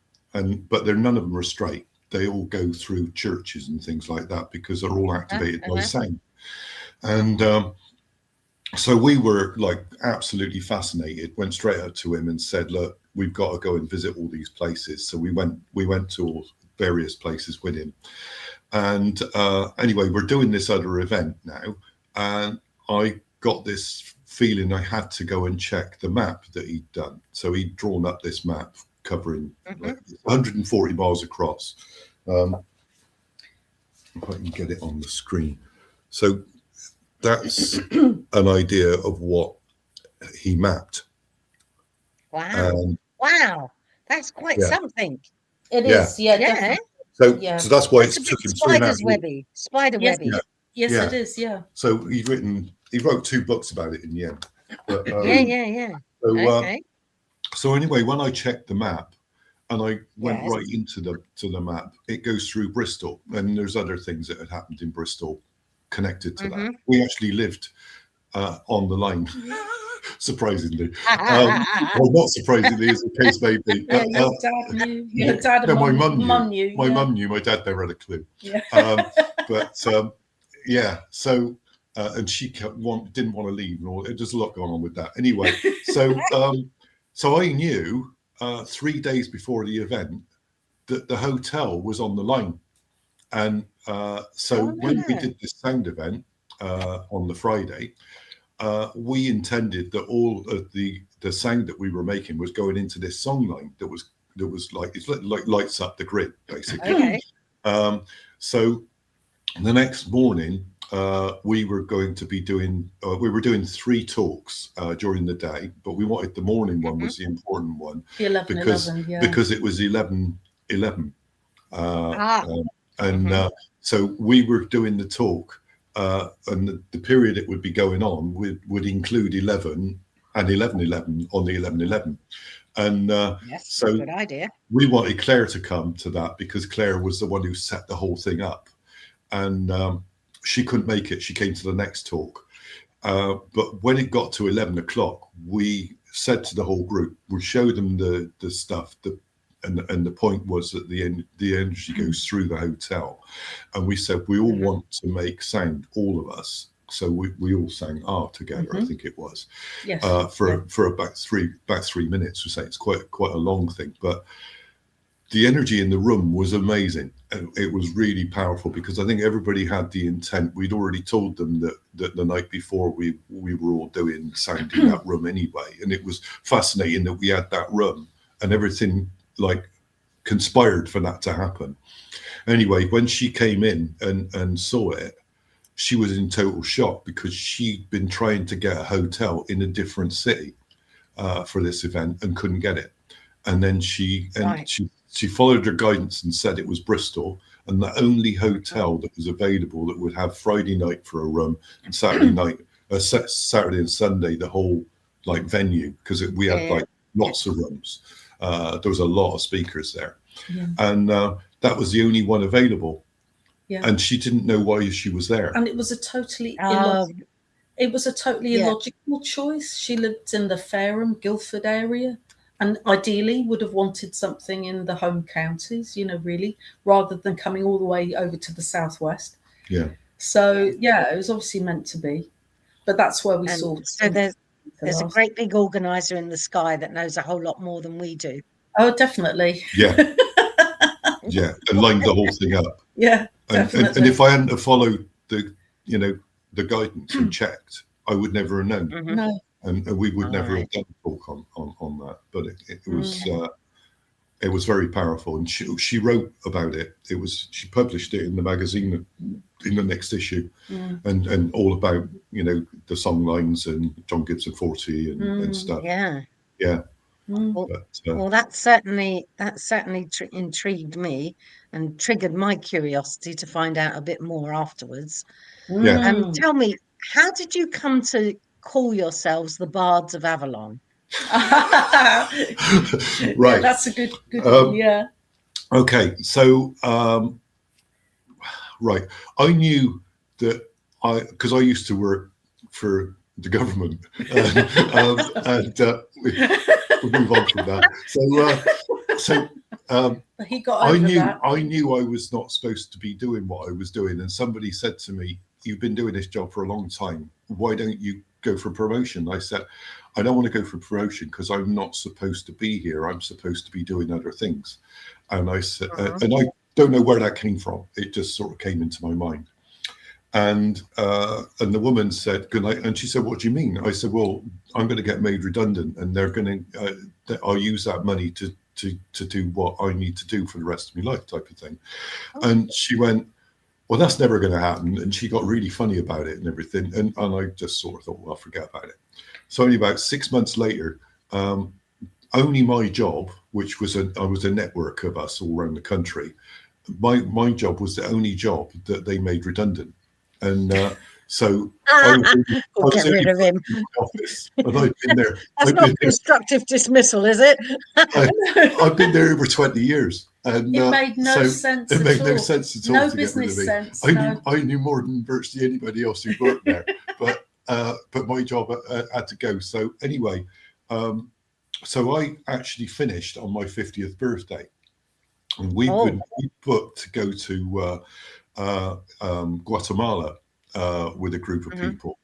but none of them are straight. They all go through churches and things like that because they're all activated by sound. And so we were like absolutely fascinated, went straight up to him and said, look, we've got to go and visit all these places. So we went to all various places with him. And anyway, we're doing this other event now. And I got this feeling I had to go and check the map that he'd done. So he'd drawn up this map covering like 140 miles across. If I can get it on the screen. So that's an idea of what he mapped. Wow. Wow. That's quite something. It is, yeah. So that's why it took him 3.5 years. Spiderwebby. Yes, it is, yeah. So he wrote 2 books about it in the end. But, So, so anyway, when I checked the map and I went right into the map, it goes through Bristol, and there's other things that had happened in Bristol connected to that. We actually lived on the line, surprisingly. Well, not surprisingly, as the case may be. But, your dad knew. Your dad and my mum knew. My mum knew. My dad never had a clue. Yeah. So and she didn't want to leave, and all. There's a lot going on with that. Anyway, so I knew 3 days before the event that the hotel was on the line, and when we did this sound event on the Friday, we intended that all of the sound that we were making was going into this song line that was like lights up the grid basically. So the next morning we were going to be doing 3 talks during the day, but we wanted the morning one was the important one, because it was 11:11, so we were doing the talk, and the period it would be going on would include 11 and 11:11 on the 11:11, And Yes, so good idea. we wanted Claire to come to that because Claire was the one who set the whole thing up. And she couldn't make it. She came to the next talk. But when it got to 11 o'clock, we said to the whole group, we showed them the stuff, and the point was that the energy goes through the hotel. And we said, we all want to make sound, all of us. So we all sang together, I think it was, yes. For about 3 minutes or so. It's quite a long thing, but the energy in the room was amazing, and it was really powerful because I think everybody had the intent. We'd already told them that the night before we were all doing sound in that room anyway, and it was fascinating that we had that room and everything like conspired for that to happen. Anyway, when she came in and saw it, she was in total shock because she'd been trying to get a hotel in a different city for this event and couldn't get it. And then she followed her guidance and said it was Bristol, and the only hotel that was available that would have Friday night for a room and Saturday night, Saturday and Sunday, the whole like venue, because we had like lots of rooms. There was a lot of speakers there, and that was the only one available. Yeah. And she didn't know why she was there. And it was a totally illogical choice. She lived in the Fareham, Guildford area, and ideally would have wanted something in the home counties, really, rather than coming all the way over to the southwest. Yeah. So, it was obviously meant to be. But that's where we saw. So there's a great big organizer in the sky that knows a whole lot more than we do. Oh, definitely. Yeah. Yeah, and lined the whole thing up. Yeah. And if I hadn't have followed the guidance and checked, I would never have known. No. And we would never have done a talk on that. But it was very powerful. And she wrote about it. She published it in the magazine in the next issue, and all about the song lines and John Gibson 40 and stuff. Yeah. Yeah. Well, that certainly intrigued me and triggered my curiosity to find out a bit more afterwards. Yeah. Tell me, how did you come to call yourselves the Bards of Avalon? Right. Yeah, that's a good one. Yeah. Okay, so right, I knew that because I used to work for the government, and we'll move on from that. He got over that. I knew I was not supposed to be doing what I was doing, and somebody said to me, "You've been doing this job for a long time. Why don't you go for promotion?" I said, "I don't want to go for promotion because I'm not supposed to be here. I'm supposed to be doing other things." And I said, and I don't know where that came from. It just sort of came into my mind. And the woman said, "Good night." And she said, "What do you mean?" I said, "Well, I'm going to get made redundant, and they're going to. I'll use that money to do what I need to do for the rest of my life," type of thing. And she went, "Well, that's never going to happen." And she got really funny about it and everything. And I just sort of thought, well, forget about it. So only about 6 months later, only my job, which was I was a network of us all around the country. My job was the only job that they made redundant. And so I was get rid of him. In the office, and I've been there. That's not constructive dismissal, is it? I've been there over 20 years. And it made no sense. It made no sense at all. No to business get rid of me. sense. I knew more than virtually anybody else who worked there, but my job had to go. So anyway, so I actually finished on my 50th birthday, and we booked to go to Guatemala with a group of people.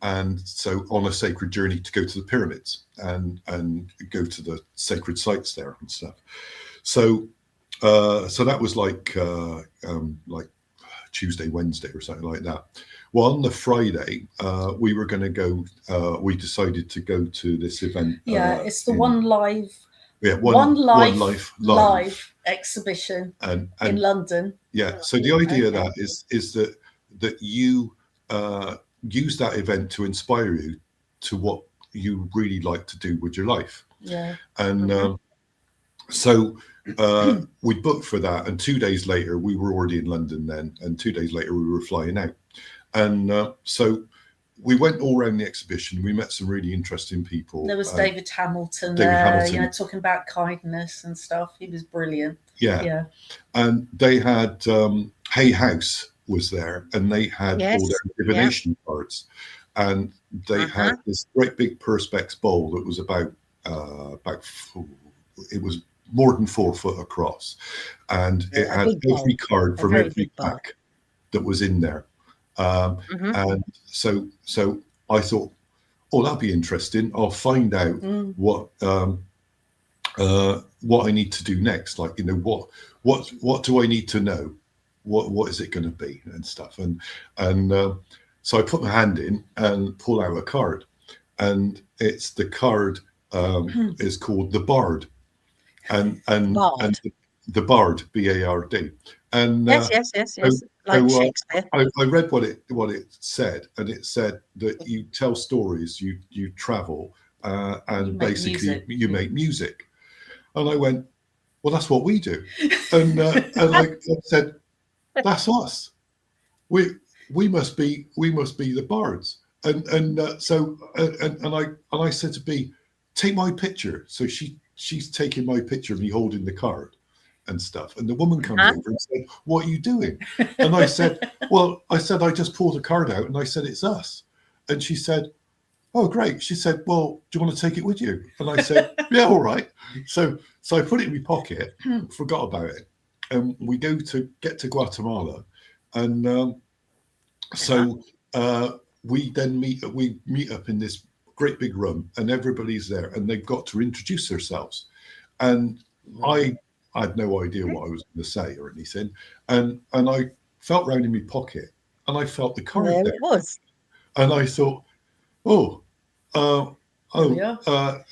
And so on a sacred journey to go to the pyramids and go to the sacred sites there and stuff. So that was like Tuesday, Wednesday or something like that. Well, on the Friday, we were going to go, we decided to go to this event. Yeah, it's the One Life. Yeah, One Life live exhibition in London. Yeah. So the idea of that is that you use that event to inspire you to what you really like to do with your life. Yeah. And so we booked for that, and 2 days later we were already in London then, and 2 days later we were flying out. And so we went all around the exhibition. We met some really interesting people. There was David Hamilton there, you know, talking about kindness and stuff. He was brilliant. Yeah. And they had Hay House was there, and they had all their divination cards, and they had this great big perspex bowl that was about it was more than 4 foot across, and it had every card from every pack that was in there. And so I thought, oh, that'd be interesting. I'll find out what I need to do next. Like, you know, what do I need to know? What is it going to be and stuff? And so I put my hand in and pull out a card, and it's the card is called the Bard, and the Bard, B-A-R-D. And yes. Like Shakespeare. I read what it said, and it said that you tell stories, you travel, and basically you make music. And I went, well, that's what we do. And I said, that's us. We must be the bards. And I said to B, take my picture. So she's taking my picture of me holding the card and stuff. And the woman comes over and said, what are you doing? And I said, I just pulled a card out, and I said, it's us. And she said, oh, great. She said, well, do you want to take it with you? And I said, yeah, all right. So I put it in my pocket, forgot about it. And we get to Guatemala. And we then meet up in this great big room, and everybody's there, and they've got to introduce themselves. And I had no idea what I was going to say or anything. And I felt round in my pocket, and I felt the card there. It was. And I thought, and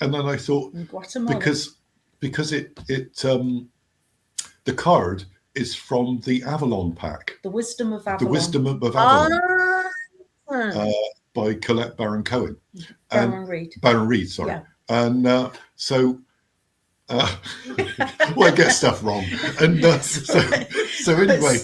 then I thought, because it the card is from the Avalon pack. The Wisdom of Avalon. The Wisdom of Avalon. By Colette Baron Cohen. Baron Reed, sorry. Yeah. And so I get stuff wrong. And so anyway,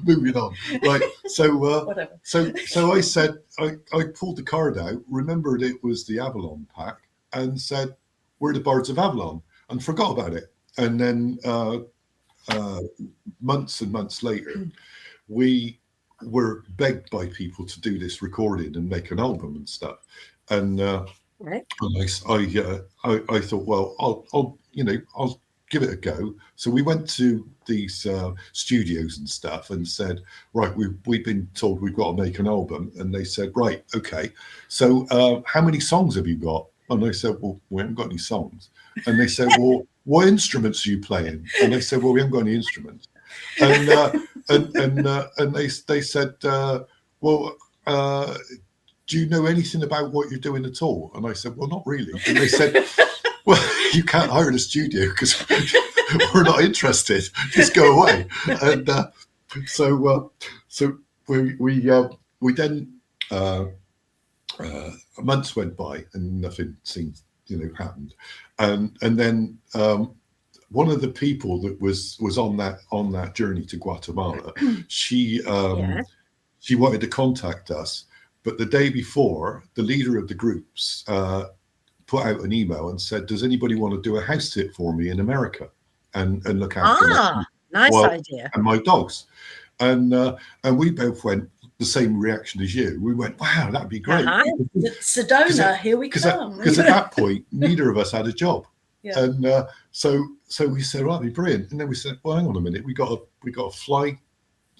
moving on. Right. So I said, I pulled the card out, remembered it was the Avalon pack, and said, we're the Bards of Avalon, and forgot about it. And then months and months later, we were begged by people to do this recording and make an album and stuff. And I thought, well, I'll give it a go. So we went to these studios and stuff and said, right, we've been told we've got to make an album. And they said, right, okay. So how many songs have you got? And I said, well, we haven't got any songs. And they said, well, what instruments are you playing? And they said, well, we haven't got any instruments. And they said, well, do you know anything about what you're doing at all? And I said, well, not really. And they said, well, you can't hire in a studio because we're not interested. Just go away. And so we then months went by and nothing seemed happened. And then one of the people that was on that journey to Guatemala, she wanted to contact us. But the day before, the leader of the groups put out an email and said, does anybody want to do a house sit for me in America and look after nice idea. And my dogs. And we both went the same reaction as you. We went, wow, that'd be great. Sedona, here we come. Because at that point, neither of us had a job. Yeah. And so we said, well, that'd be brilliant. And then we said, well, hang on a minute, we got to fly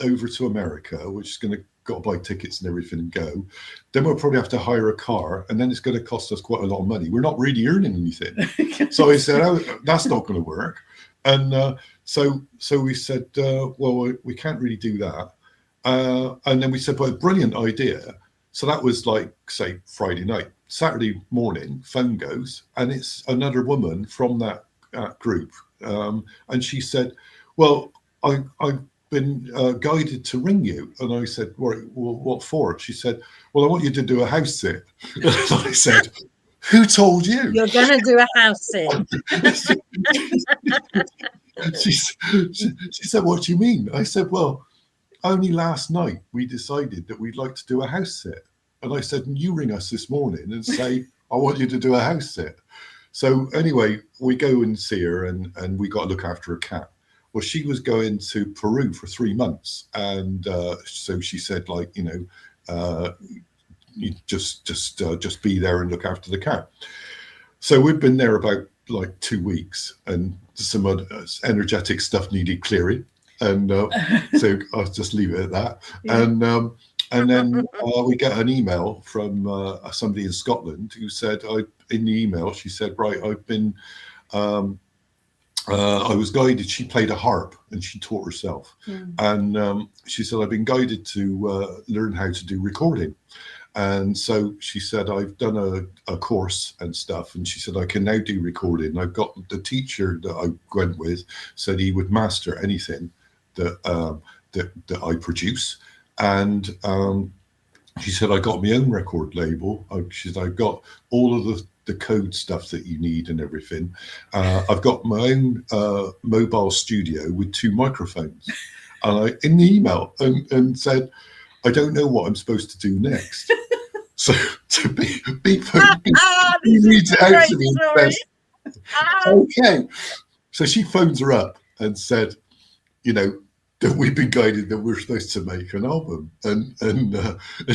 over to America, which is going to got to buy tickets and everything and go. Then we'll probably have to hire a car, and then it's going to cost us quite a lot of money. We're not really earning anything. So I said, oh, that's not going to work. And so we said, well, we can't really do that. And then we said, well, brilliant idea. So that was like, say, Friday night. Saturday morning, phone goes, and it's another woman from that group. And she said, well, I've been guided to ring you. And I said, well, what for? She said, well, I want you to do a house sit. And I said, who told you? You're going to do a house sit. She said, what do you mean? I said, well, only last night we decided that we'd like to do a house sit. And I said, and you ring us this morning and say, I want you to do a house sit. So anyway, we go and see her, and we got to look after a cat. Well, she was going to Peru for 3 months. And so she said, like, you just be there and look after the cat. So we've been there about like 2 weeks, and some energetic stuff needed clearing. And so I'll just leave it at that. Yeah. And then we get an email from somebody in Scotland who said, in the email, she said, right, I've been, I was guided, she played a harp and she taught herself. And she said, I've been guided to learn how to do recording. And so she said, I've done a course and stuff. And she said, I can now do recording. I've got the teacher that I went with said he would master anything that I produce. And she said, I got my own record label. She said, I've got all of the code stuff that you need and everything. I've got my own mobile studio with 2 microphones. And in the email and said, I don't know what I'm supposed to do next. So to be reads it out to me and says, okay. So she phones her up and said, that we've been guided that we're supposed to make an album, and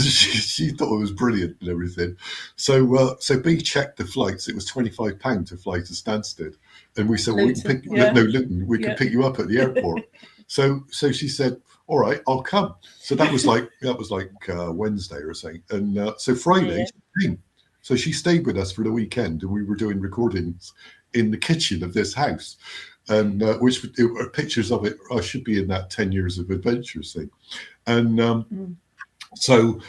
she thought it was brilliant and everything. So B checked the flights. It was £25 to fly to Stansted, and we said, we can pick you up at the airport. So she said, all right, I'll come. So that was like Wednesday or something, and so Friday she came. So she stayed with us for the weekend, and we were doing recordings in the kitchen of this house. And which are pictures of it. I should be in that 10 years of adventures thing, and so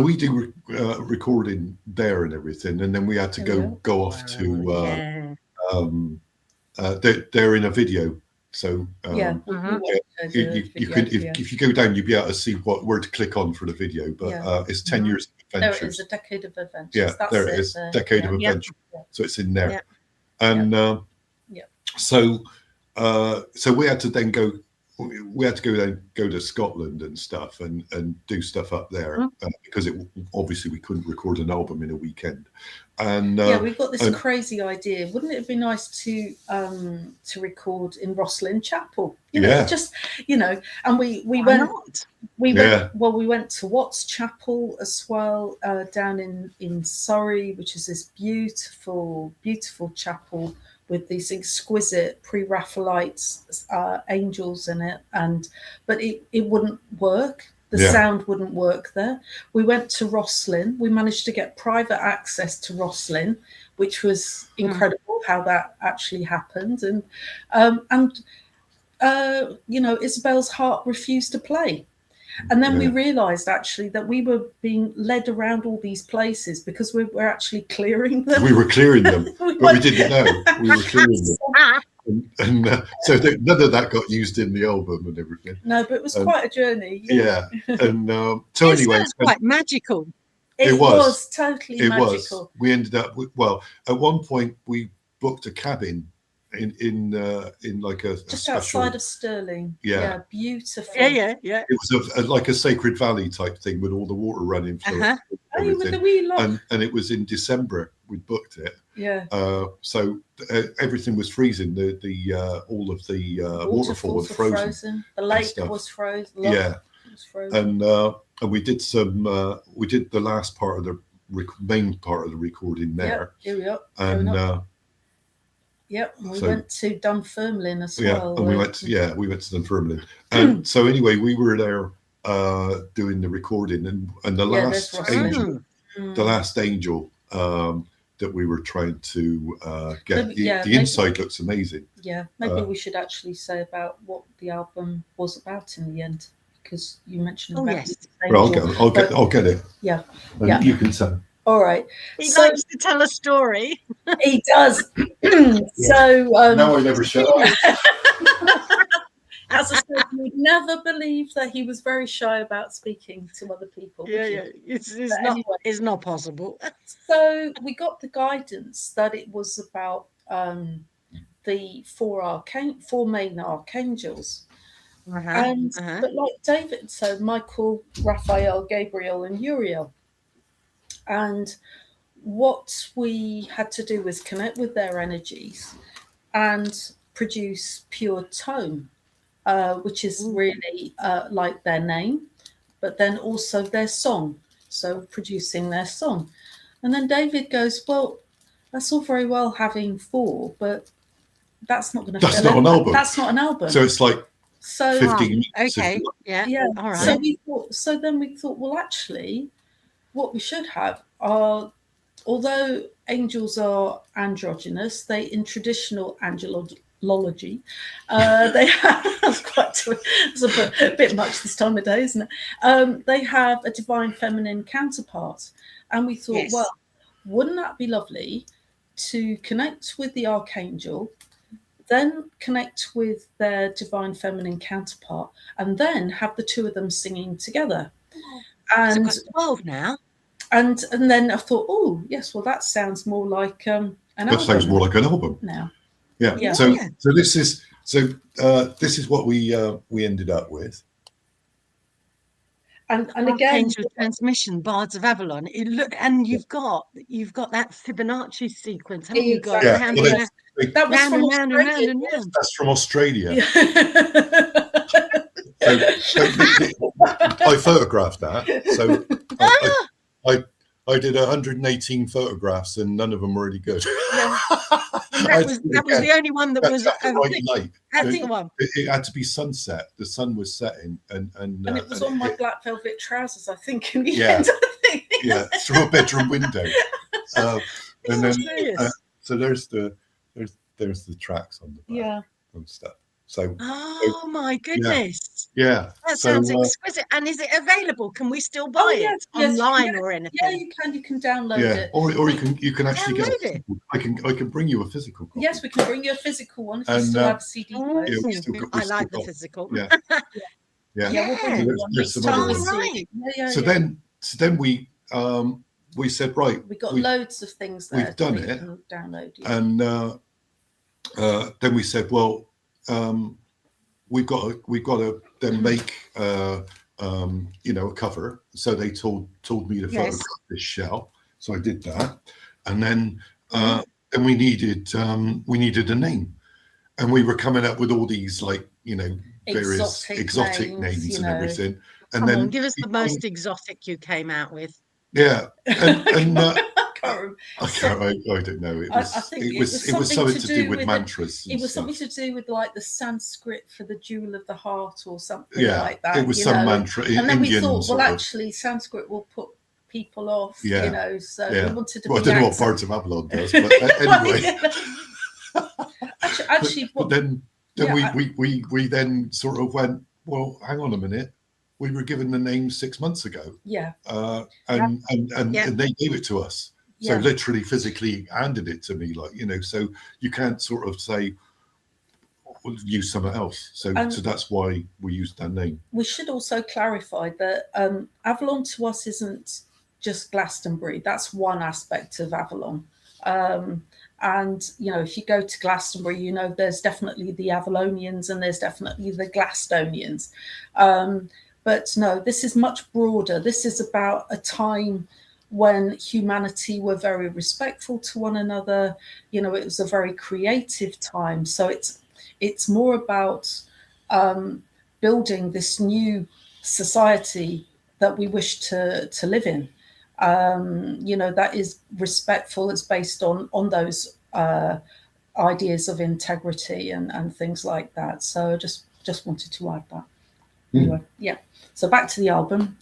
we do recording there and everything, and then we had to go off to they're in a video, so you can if you go down, you'll be able to see where to click on for the video. But it's 10 years of adventures. There it is, a decade of adventures. Yeah, there it is, decade of adventure. So it's in there. And so we had to then go to Scotland and stuff and do stuff up there because obviously we couldn't record an album in a weekend. And we've got this crazy idea. Wouldn't it be nice to record in Rosslyn Chapel? And we went to Watts Chapel as well, down in Surrey, which is this beautiful chapel with these exquisite pre-Raphaelite angels in it, but it wouldn't work. The sound wouldn't work there. We went to Rosslyn. We managed to get private access to Rosslyn, which was incredible how that actually happened. And Isabel's heart refused to play. And then we realised actually that we were being led around all these places because we were actually clearing them. We were clearing them, but we didn't know we were clearing them. And so none of that got used in the album and everything. No, but it was quite a journey. Yeah. And so anyway, it's quite magical. It was totally magical. We ended up at one point we booked a cabin in like a just special, outside of Stirling. Yeah, beautiful. Yeah. It was like a Sacred Valley type thing with all the water running through it. And it was in December we booked it. Yeah. So everything was freezing. The all of the waterfall was frozen. The lake was frozen. Yeah. Was frozen. And we did the last part of the main part of the recording there. Here we are. And we went to Dunfermline as well. And we went to Dunfermline. And so anyway, we were there doing the recording, and the last angel that we were trying to get. The inside looks amazing. Yeah, maybe we should actually say about what the album was about in the end, because you mentioned about I'll get it. Yeah. And you can say. All right. He likes to tell a story. He does. So now I never shut up. As I said, you would never believe that he was very shy about speaking to other people. It's not possible. So we got the guidance that it was about the four main archangels. But like David, so Michael, Raphael, Gabriel, and Uriel. And what we had to do was connect with their energies and produce pure tone, which is really like their name, but then also their song. So producing their song. And then David goes, well, that's all very well having 4, but that's not going to. That's not an album. That's not an album. So it's like 15 minutes. Okay. Yeah. All right. So then we thought, well, actually, what we should have are, although angels are androgynous, they in traditional angelology, they have it's a bit much this time of day, isn't it? They have a divine feminine counterpart, and we thought, well, wouldn't that be lovely to connect with the Archangel, then connect with their divine feminine counterpart, and then have the 2 of them singing together. And so 12 now. And then I thought, oh yes, well that sounds more like an album. That sounds more like an album now. Yeah. So this is what we ended up with. And again, Archangel transmission, Bards of Avalon. And you've got that Fibonacci sequence, haven't you got? That was from Australia. That's from Australia. I photographed that. So I did 118 photographs, and none of them were really good. That was the only one that was light. That's the one. It had to be sunset. The sun was setting, and it was on my black velvet trousers, I think. In the end, I think. Through a bedroom window. And then so there's the tracks on the back and stuff. So my goodness. Yeah. That sounds exquisite. And is it available? Can we still buy it online or anything? Yeah, you can download it. Or you can actually get it. I can bring you a physical copy. Yes, we can bring you a physical one if you still have a CD player. I like the physical. Yeah. There's some other ones. Right. So then we said, right, we got loads of things there. We've done it. Download. And then we said, well, we've got to then make a cover. So they told me to photograph this shell. So I did that, and then we needed a name, and we were coming up with all these various exotic names and everything. And then give us the most exotic you came out with. Yeah, and I don't know. It was something to do with mantras. It was something to do with like the Sanskrit for the jewel of the heart or something like that. It was some mantra. And then Indian, we thought, well, actually, Sanskrit will put people off. So we wanted to. Well, I don't know what Bards of Avalon does, but anyway. But then we then sort of went, well, hang on a minute. We were given the name 6 months ago. Yeah. And they gave it to us. So literally physically handed it to me, so you can't sort of say, use something else. So that's why we used that name. We should also clarify that Avalon to us isn't just Glastonbury. That's one aspect of Avalon. And, if you go to Glastonbury, there's definitely the Avalonians and there's definitely the Glastonians. But no, this is much broader. This is about a time when humanity were very respectful to one another. It was a very creative time. So it's more about building this new society that we wish to live in. That is respectful. It's based on those ideas of integrity and things like that. So I just wanted to add that. Anyway, so back to the album.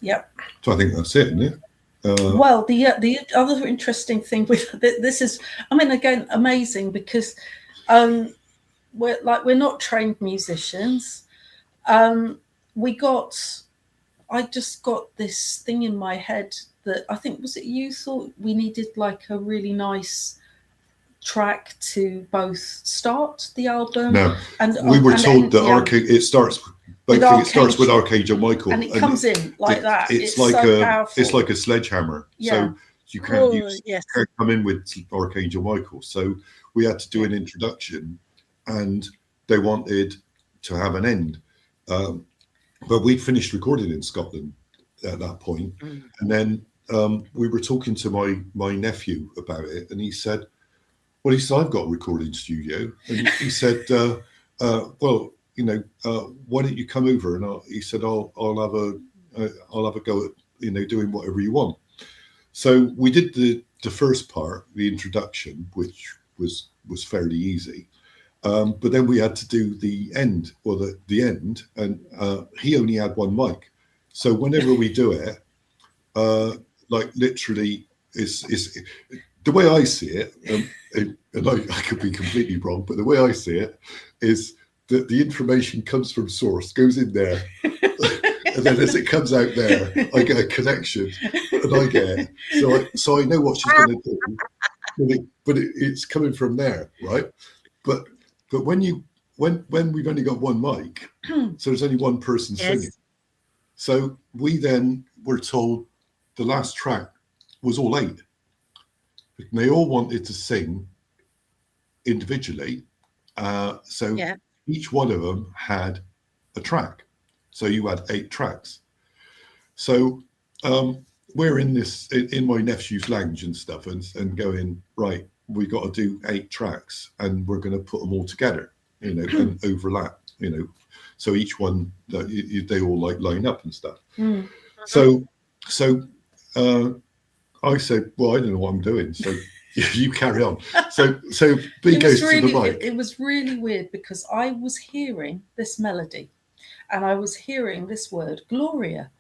So I think that's it, isn't it? Well, the other interesting thing with this is, again, amazing because we're not trained musicians. I just got this thing in my head that I think, was it you thought we needed like a really nice track to both start the album? No, we were told that it starts with Archangel Michael, and it comes in like that. It's like a sledgehammer. So you can't come in with Archangel Michael. So we had to do an introduction, and they wanted to have an end. but we'd finished recording in Scotland at that point. And then we were talking to my nephew about it, and he said, well, he said, I've got a recording studio. And he said, well, you know, why don't you come over? And he said, I'll have a go at, you know, doing whatever you want. So we did the first part, the introduction, which was fairly easy. But then we had to do the end, or the end, and he only had one mic. So whenever we do it, like literally is the way I see it, and I could be completely wrong, but the way I see it is that the information comes from source, goes in there, and then as it comes out there, I get a connection, and I get it. So I know what she's going to do, but it's coming from there, right? But when we've only got one mic, so there's only one person singing. So we then were told the last track was all 8. And they all wanted to sing individually. So each one of them had a track. So you had 8 tracks. So we're in my nephew's lounge and stuff and going, right, we got to do 8 tracks and we're going to put them all together, you know, and overlap, you know. So each one, they all like line up and stuff. So I said, well, I don't know what I'm doing. So you carry on. So B goes to the mic. It was really weird because I was hearing this melody and I was hearing this word, Gloria.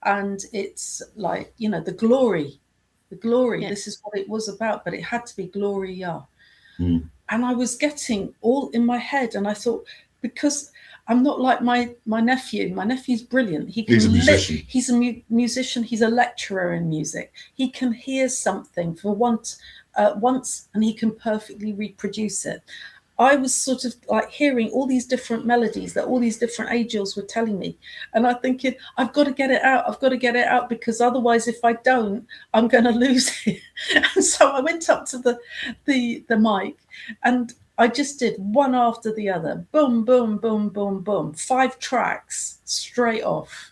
And it's like, you know, the glory, this is what it was about, but it had to be Gloria. And I was getting all in my head. And I thought, because I'm not like my nephew. My nephew's brilliant. He's a musician. He's a musician. He's a lecturer in music. He can hear something for once, and he can perfectly reproduce it. I was sort of like hearing all these different melodies that all these different angels were telling me. And I'm thinking, I've got to get it out. I've got to get it out, because otherwise, if I don't, I'm going to lose it. And so I went up to the mic, and I just did one after the other. Boom, boom, boom, boom, boom. 5 tracks straight off.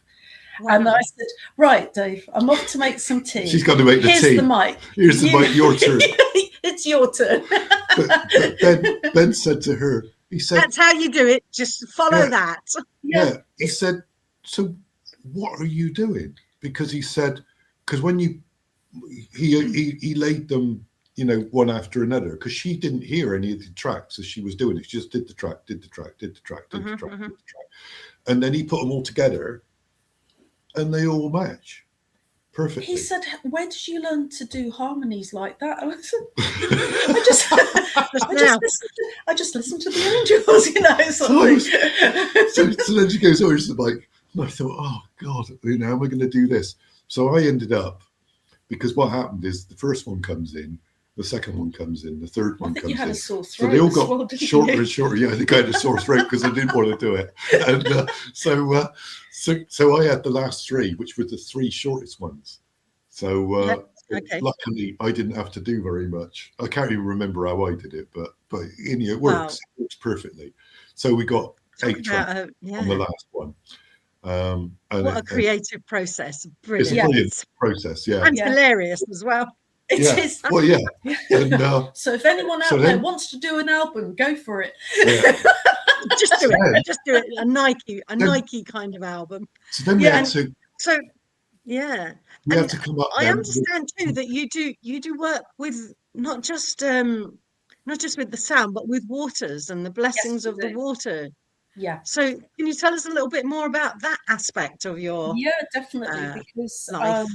Wow. And I said, right, Dave, I'm off to make some tea. She's got to make the tea. Here's the mic. Here's the mic, your turn. It's your turn. But then Ben said to her, he said, that's how you do it. Just follow that. Yeah. He said, so what are you doing? Because he said, because when he laid them, you know, one after another, because she didn't hear any of the tracks as she was doing it. She just did the track. And then he put them all together and they all match perfectly. He said, where did you learn to do harmonies like that? I said, I just listened to the angels, you know, something. So then she goes over to the mic, and I thought, oh God, you know, how am I going to do this? So I ended up, because what happened is the first one comes in, the second one comes in, the third one comes in. A sore throat, so they all got shorter and shorter. Yeah, they got a sore throat because I didn't want to do it. And so I had the last 3, which were the 3 shortest ones. So luckily I didn't have to do very much. I can't even remember how I did it, but you know, it works. Wow. It works perfectly. So we got 8 tracks on the last one. And what a creative process. Brilliant. It's a brilliant process, yeah. And hilarious as well. It is. Well, yeah. And, so if anyone out there wants to do an album, go for it. Yeah. Just do it. Just do it. A Nike kind of album. So then we had to. So yeah. We have to come up. I understand too that you do work with not just with the sound, but with waters and the blessings of the water. Yeah. So can you tell us a little bit more about that aspect of your definitely, because life?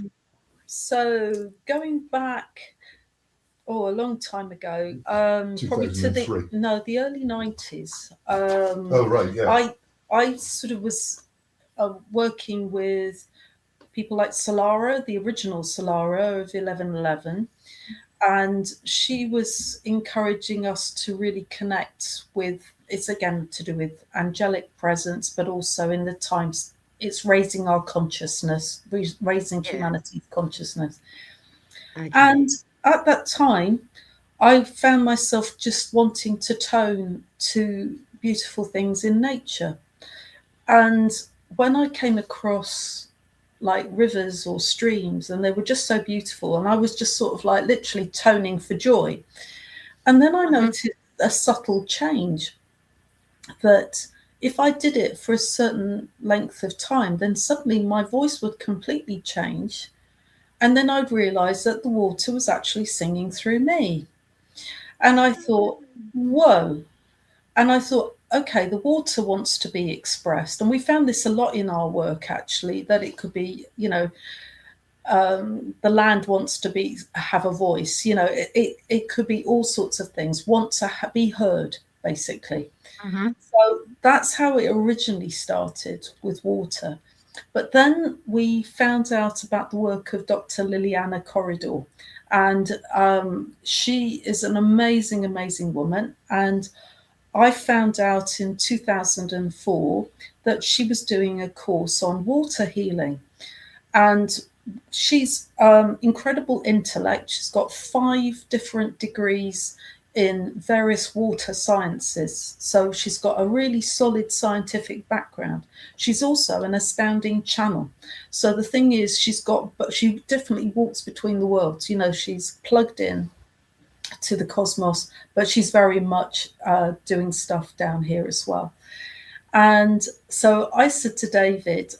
So going back a long time ago, probably to the early 90s. Oh right, yeah. I sort of was working with people like Solara, the original Solara of 1111, and she was encouraging us to really connect with. It's again to do with angelic presence, but also in the times. It's raising our consciousness, raising humanity's consciousness. Okay. And at that time, I found myself just wanting to tone to beautiful things in nature. And when I came across like rivers or streams, and they were just so beautiful, and I was just sort of like literally toning for joy. And then I noticed a subtle change, that if I did it for a certain length of time, then suddenly my voice would completely change. And then I'd realize that the water was actually singing through me. And I thought, whoa. And I thought, okay, the water wants to be expressed. And we found this a lot in our work, actually, that it could be, the land wants to have a voice. It could be all sorts of things, want to be heard, basically. So that's how it originally started with water. But then we found out about the work of Dr. Liliana Corridor, and she is an amazing, amazing woman. And I found out in 2004 that she was doing a course on water healing. And she's incredible intellect. She's got 5 different degrees in various water sciences. So she's got a really solid scientific background. She's also an astounding channel. So the thing is, but she definitely walks between the worlds. She's plugged in to the cosmos, but she's very much doing stuff down here as well. And so I said to David,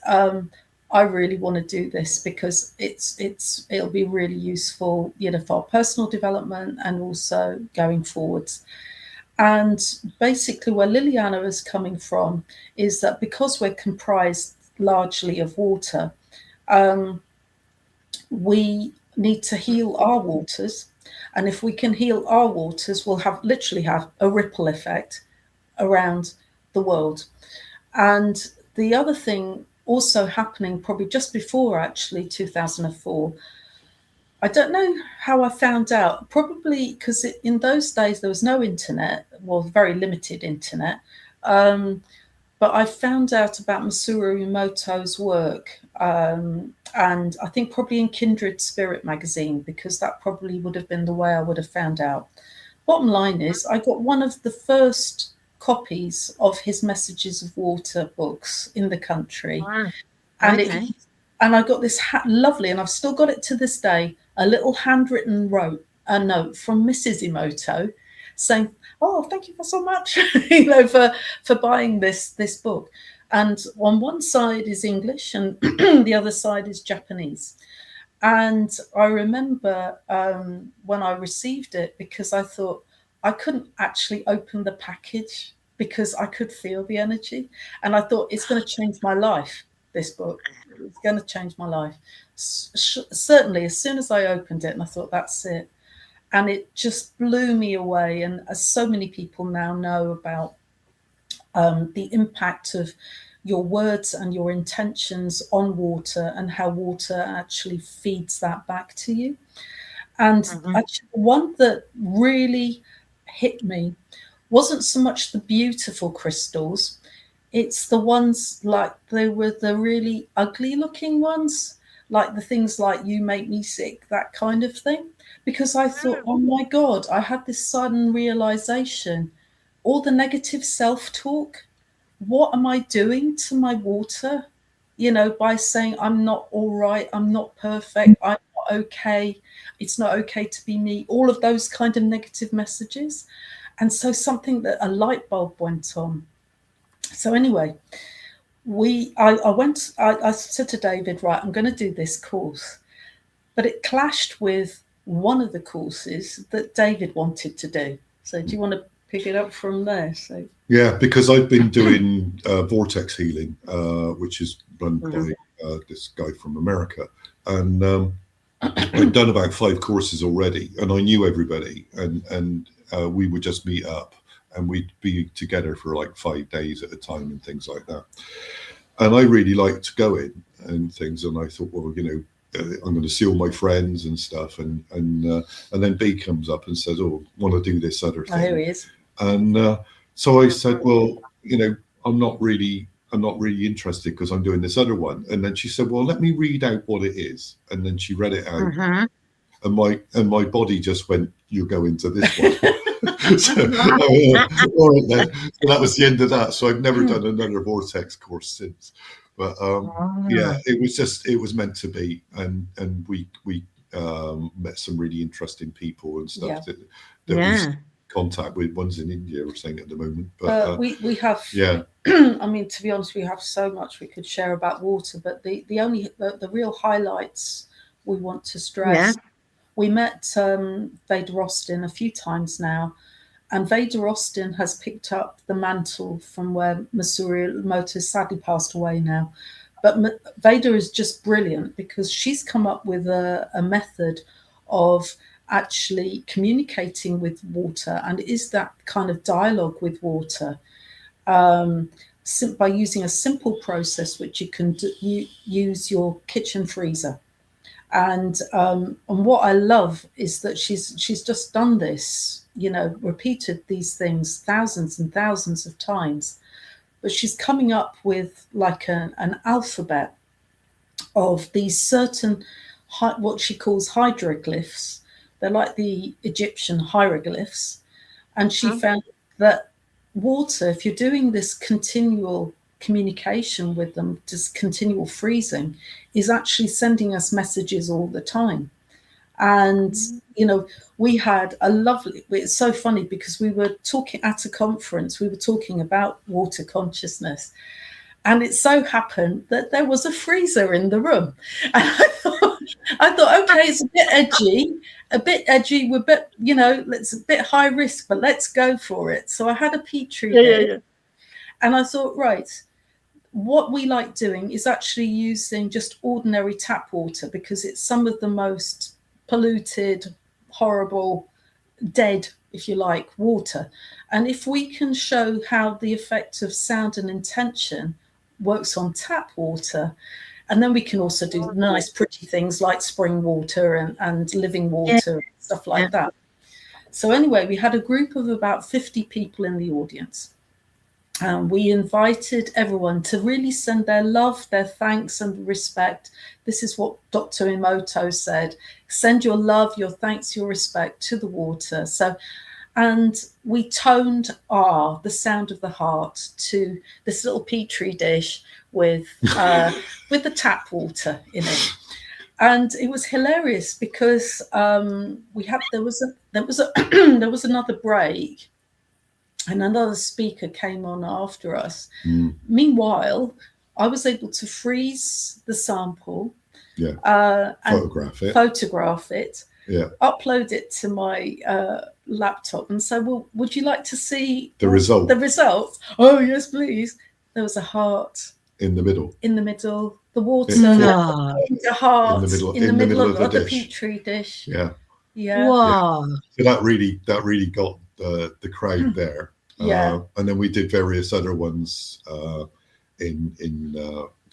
I really want to do this because it'll be really useful, for our personal development and also going forwards. And basically where Liliana is coming from is that because we're comprised largely of water, we need to heal our waters. And if we can heal our waters, we'll literally have a ripple effect around the world. And the other thing also happening probably just before actually 2004, I don't know how I found out, probably because in those days there was no internet, well, very limited internet. But I found out about Masaru Emoto's work, and I think probably in Kindred Spirit magazine, because that probably would have been the way I would have found out. Bottom line is, I got one of the first copies of his Messages of Water books in the country. Wow. And Okay. and I got this lovely, and I've still got it to this day, a little handwritten note from Mrs. Emoto saying, "Oh, thank you so much, for buying this book." And on one side is English, and the other side is Japanese. And I remember when I received it, because I thought I couldn't actually open the package because I could feel the energy, and I thought it's going to change my life. This book, it's going to change my life. Certainly, as soon as I opened it, and I thought, that's it. And it just blew me away. And as so many people now know about the impact of your words and your intentions on water, and how water actually feeds that back to you. And actually, the one that really hit me wasn't so much the beautiful crystals. It's the ones like they were the really ugly looking ones, like the things like "you make me sick," that kind of thing. Because I thought, oh my God, I had this sudden realization, all the negative self-talk, what am I doing to my water? By saying I'm not all right, I'm not perfect, I'm not okay, it's not okay to be me, all of those kind of negative messages. And so a light bulb went on. So anyway, I said to David, right, I'm going to do this course. But it clashed with one of the courses that David wanted to do. So do you want to pick it up from there? So yeah, because I've been doing vortex healing, which is run by this guy from America. And I'd done about 5 courses already, and I knew everybody, and we would just meet up. And we'd be together for like 5 days at a time and things like that. And I really liked going and things. And I thought, well, I'm going to see all my friends and stuff. And then B comes up and says, "Oh, want to do this other thing?" Oh, here he is. And so I said, "Well, I'm not really interested because I'm doing this other one." And then she said, "Well, let me read out what it is." And then she read it out. and my body just went, you go into this one. So, all right then. So that was the end of that. So I've never done another vortex course since. But yeah, it was meant to be, and we met some really interesting people and stuff that was contact with. One's in India or something at the moment. But we have I mean, to be honest, we have so much we could share about water, but the real highlights we want to stress. We met Vader Austin a few times now, and Vader Austin has picked up the mantle from where Masuri Emoto sadly passed away now. But Vader is just brilliant because she's come up with a method of actually communicating with water, and is that kind of dialogue with water by using a simple process which you can use your kitchen freezer. And what I love is that she's just done this, repeated these things thousands and thousands of times, but she's coming up with like an alphabet of these certain what she calls hieroglyphs. They're like the Egyptian hieroglyphs, and she found that water, if you're doing this continual communication with them, just continual freezing, is actually sending us messages all the time. And we had it's so funny because we were talking at a conference, we were talking about water consciousness, and it so happened that there was a freezer in the room. And I thought, okay, it's a bit edgy, we're it's a bit high risk, but let's go for it. So I had a Petri dish, and I thought, right, what we like doing is actually using just ordinary tap water, because it's some of the most polluted, horrible, dead, if you like, water. And if we can show how the effect of sound and intention works on tap water, and then we can also do nice, pretty things like spring water and living water, and stuff like that. So anyway, we had a group of about 50 people in the audience. We invited everyone to really send their love, their thanks and respect. This is what Dr. Emoto said. Send your love, your thanks, your respect to the water. And we toned the sound of the heart to this little Petri dish with the tap water in it. And it was hilarious because there was another break, and another speaker came on after us. Meanwhile, I was able to freeze the sample, photograph it, upload it to my laptop, and say, well, would you like to see the result? The results? Oh, yes, please. There was a heart in the middle. The water, the heart in the middle of the Petri dish. Yeah. Wow. So that really got the crowd there. And then we did various other ones in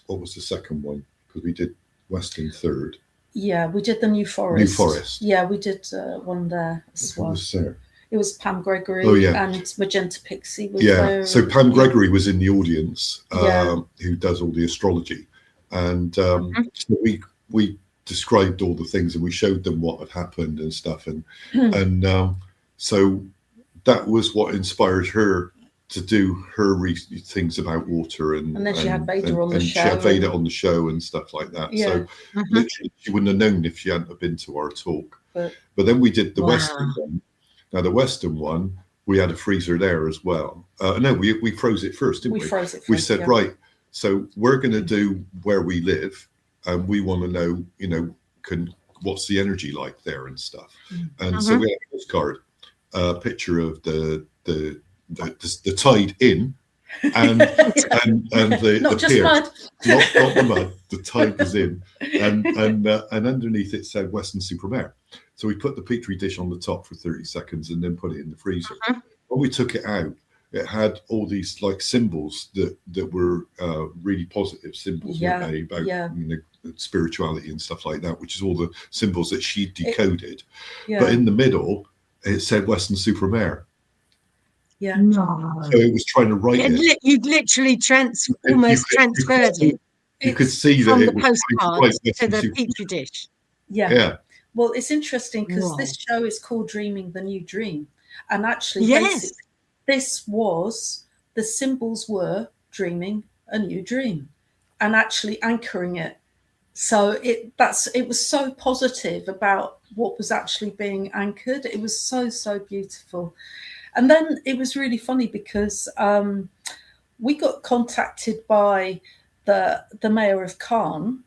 what was the second one? Because we did Western third. Yeah, we did the New Forest. Yeah, we did one there as well. Was there? It was Pam Gregory and Magenta Pixie. Was there. So Pam Gregory was in the audience, who does all the astrology, and so we described all the things and we showed them what had happened and stuff, and so that was what inspired her to do her things about water, and then she had Vader on the show. She had Vader on the show and stuff like that. So literally, she wouldn't have known if she hadn't have been to our talk. But then we did the Western one. Now the Western one, we had a freezer there as well. No, we froze it first, didn't we? We froze it first. We said, right, so we're going to do where we live, and we want to know, what's the energy like there and stuff. And so we had a postcard, picture of the tide in, and the not just pier. mud. Not the mud. The tide was in, and underneath it said Western Supermare. So we put the Petri dish on the top for 30 seconds and then put it in the freezer. When we took it out, it had all these like symbols that were really positive symbols, about spirituality and stuff like that, which is all the symbols that she decoded. But in the middle, it said Western Supermare. Yeah. No. So it was trying to write it. You'd literally almost transferred it. You could see from that the it was postcard to the Petri dish. Yeah. Well, it's interesting because this show is called Dreaming the New Dream. And actually, basically, the symbols were dreaming a new dream and actually anchoring it. So it was so positive about what was actually being anchored. It was so, so beautiful. And then it was really funny because we got contacted by the mayor of Caen.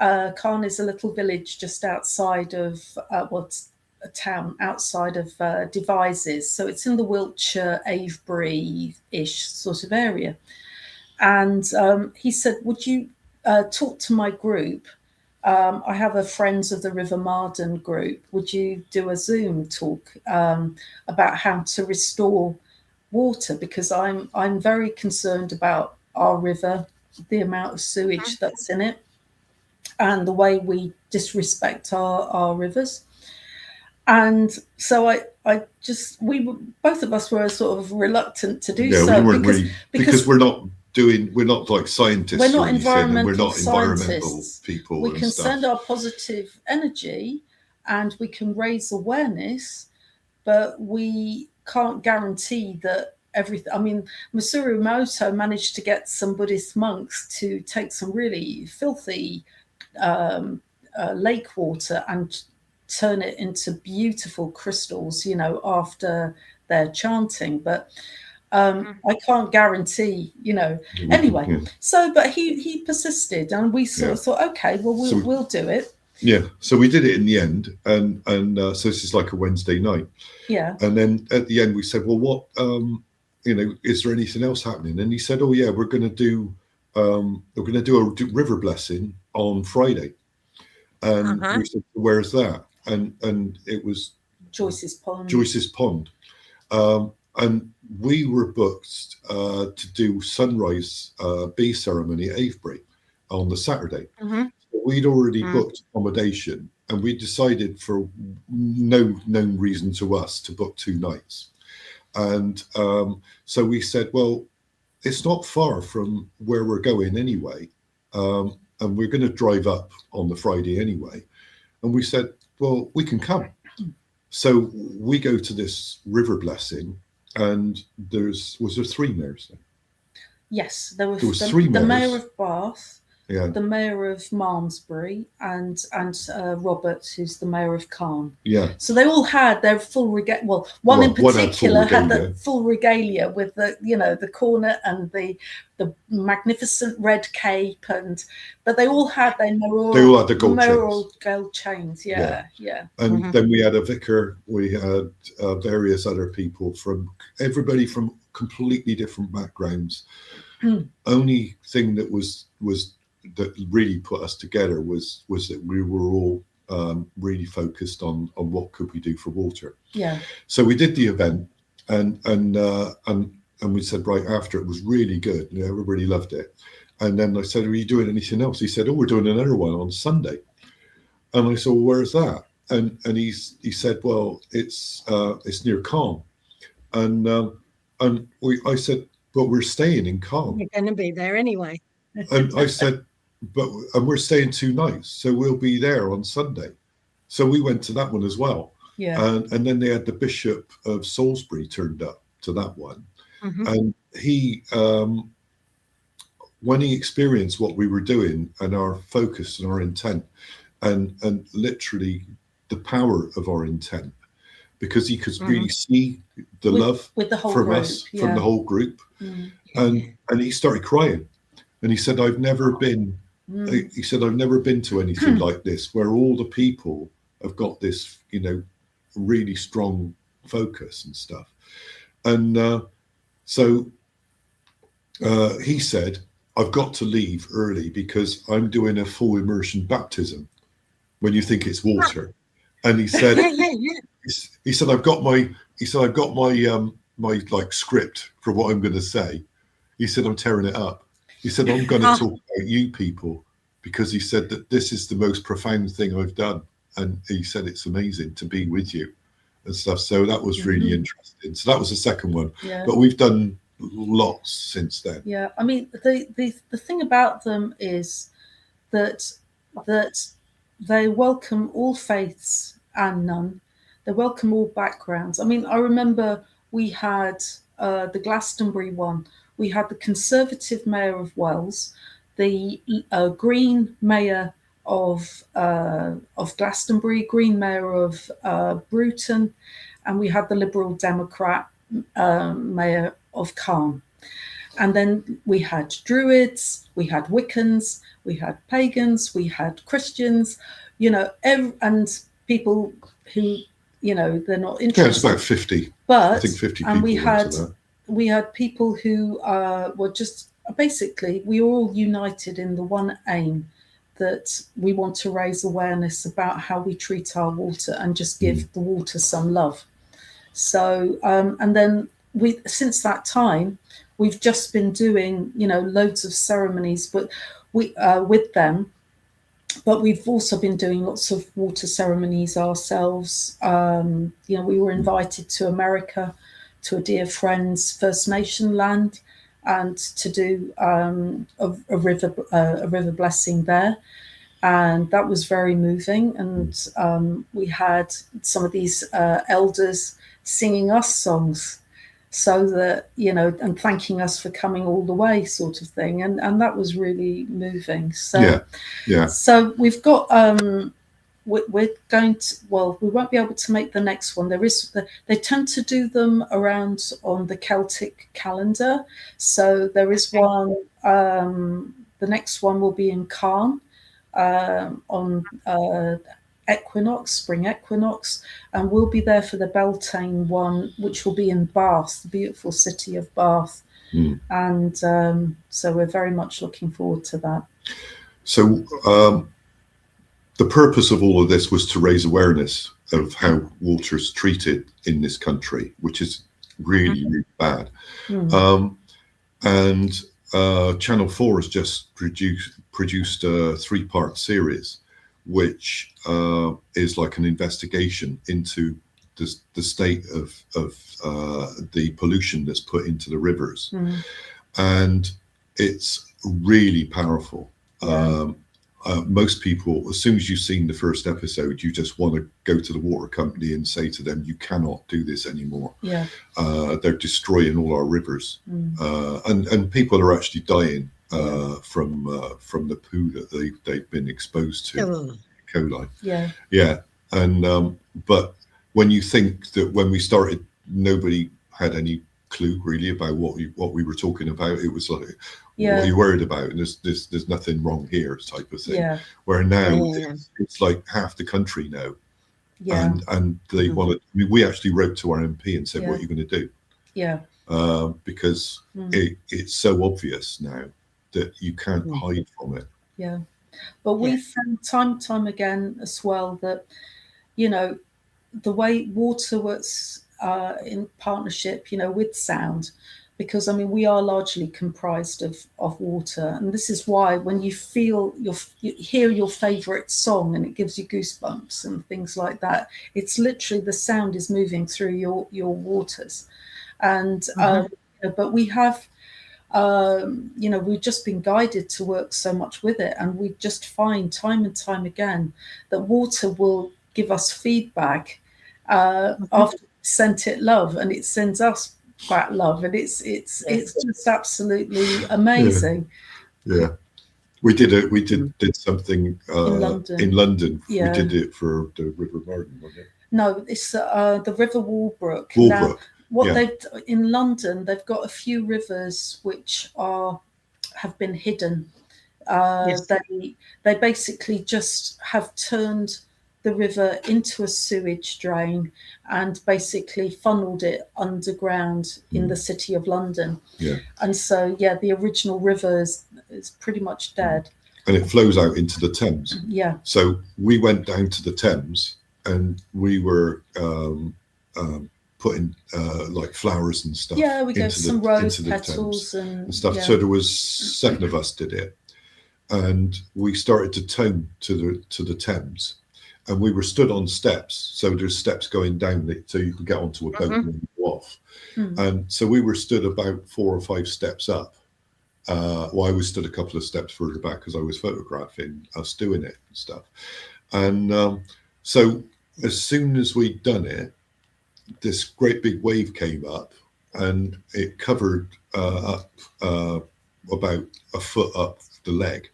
Caen is a little village just outside of what's a town outside of Devizes. So it's in the Wiltshire, Avebury-ish sort of area. And he said, would you talk to my group? I have a Friends of the River Marden group. Would you do a Zoom talk about how to restore water? Because I'm very concerned about our river, the amount of sewage that's in it, and the way we disrespect our rivers. And so both of us were sort of reluctant to do so. We weren't because we're not like scientists. We're not environmental scientists. People. We can send our positive energy and we can raise awareness, but we can't guarantee that everything. I mean, Masaru Emoto managed to get some Buddhist monks to take some really filthy lake water and turn it into beautiful crystals, after their chanting. But I can't guarantee, anyway. So, but he persisted, and we sort of thought, okay, well, we'll do it. Yeah. So we did it in the end, and so this is like a Wednesday night. Yeah. And then at the end we said, well, what, is there anything else happening? And he said, oh yeah, we're going to do a river blessing on Friday. And we said, where's that? And it was Joyce's Pond. And we were booked to do sunrise bee ceremony at Avebury on the Saturday. We'd already booked accommodation, and we decided for no known reason to us to book 2 nights. And so we said, well, it's not far from where we're going anyway. And we're going to drive up on the Friday anyway. And we said, well, we can come. So we go to this river blessing, and was there 3 mayors there? Yes, there was 3 mayors. The mayor of Bath, yeah, the mayor of Malmesbury, and Robert, who's the mayor of Caen. Yeah. So they all had their full regalia. Well, one in particular had the full regalia with the cornet and the magnificent red cape, but they all had their gold chains. Yeah. And then we had a vicar. We had various other people everybody from completely different backgrounds. Only thing that was that really put us together was that we were all really focused on what could we do for water. Yeah. So we did the event, and we said right after, it was really good. Everybody loved it. And then I said, are you doing anything else? He said, oh, we're doing another one on Sunday. And I said, well, where's that? And he said, well, it's near Caen. And I said, but we're staying in Caen. You're going to be there anyway. And I said, and we're staying 2 nights, so we'll be there on Sunday. So we went to that one as well. Yeah. And then they had the Bishop of Salisbury turned up to that one. And he, when he experienced what we were doing and our focus and our intent, and literally the power of our intent, because he could really see the love with the whole from group, us, from the whole group. And he started crying. And he said, I've never been to anything like this, where all the people have got this, really strong focus and stuff. And so he said, I've got to leave early because I'm doing a full immersion baptism when you think it's water. And he said, he said, I've got my like script for what I'm going to say. He said, I'm tearing it up. He said, I'm going to talk about you people, because he said that this is the most profound thing I've done. And he said, it's amazing to be with you and stuff. So that was really interesting. So that was the second one. Yeah. But we've done lots since then. Yeah. I mean, the thing about them is that they welcome all faiths and none. They welcome all backgrounds. I mean, I remember we had the Glastonbury one. We had the Conservative Mayor of Wells, the Green Mayor of Glastonbury, Green Mayor of Bruton, and we had the Liberal Democrat Mayor of Calne. And then we had Druids, we had Wiccans, we had pagans, we had Christians, you know, and people who, you know, they're not interested. Yeah, it's about 50. But I think 50 people. And we that. had people who were just basically, we were all united in the one aim that we want to raise awareness about how we treat our water and just give the water some love. So, and then since that time, we've just been doing, you know, loads of ceremonies, but with them. But we've also been doing lots of water ceremonies ourselves. You know, we were invited to America, to a dear friend's First Nation land, and to do a river blessing there. And that was very moving. And we had some of these elders singing us songs, so that, you know, and thanking us for coming all the way, sort of thing. And that was really moving. So yeah. So we've got we're going to, well, we won't be able to make the next one. They tend to do them around on the Celtic calendar. So there is one, the next one will be in Calne on equinox, spring equinox, and we'll be there for the Beltane one, which will be in Bath, the beautiful city of Bath. And so we're very much looking forward to that. So the purpose of all of this was to raise awareness of how water's treated in this country, which is really, really bad. And Channel 4 has just produced a 3-part series, which is like an investigation into the state of the pollution that's put into the rivers. And it's really powerful. Most people, as soon as you've seen the first episode, you just want to go to the water company and say to them, you cannot do this anymore. They're destroying all our rivers. And people are actually dying from the poo that they've been exposed to. Coli. And but when you think that when we started, nobody had any clue really about what we were talking about. It was like, what are you worried about? And there's nothing wrong here, type of thing. Where now it's like half the country now. And they want to. I mean, we actually wrote to our MP and said, what are you going to do? Because it's so obvious now that you can't hide from it. But we found time and time again as well that, you know, the way water works in partnership, you know, with sound, because I mean, we are largely comprised of water. And this is why when you hear your favorite song and it gives you goosebumps and things like that, it's literally the sound is moving through your waters. And but we have you know, we've just been guided to work so much with it, and we just find time and time again that water will give us feedback after we sent it love, and it sends us back love, and it's just absolutely amazing. We did something in London. We did it for the River Marden, wasn't it? No, it's the River Walbrook. Walbrook. What they've in London, they've got a few rivers which have been hidden. They basically just have turned the river into a sewage drain and basically funneled it underground in the city of London. And so the original river is pretty much dead. And it flows out into the Thames. So we went down to the Thames and we were putting like flowers and stuff. We gave some rose petals and stuff. So there was 7 of us did it, and we started to tone to the Thames, and we were stood on steps. So there's steps going down so you could get onto a boat and go off. And so we were stood about 4 or 5 steps up. Well, I was stood a couple of steps further back because I was photographing us doing it and stuff. And so as soon as we'd done it, this great big wave came up, and it covered up about a foot up the leg,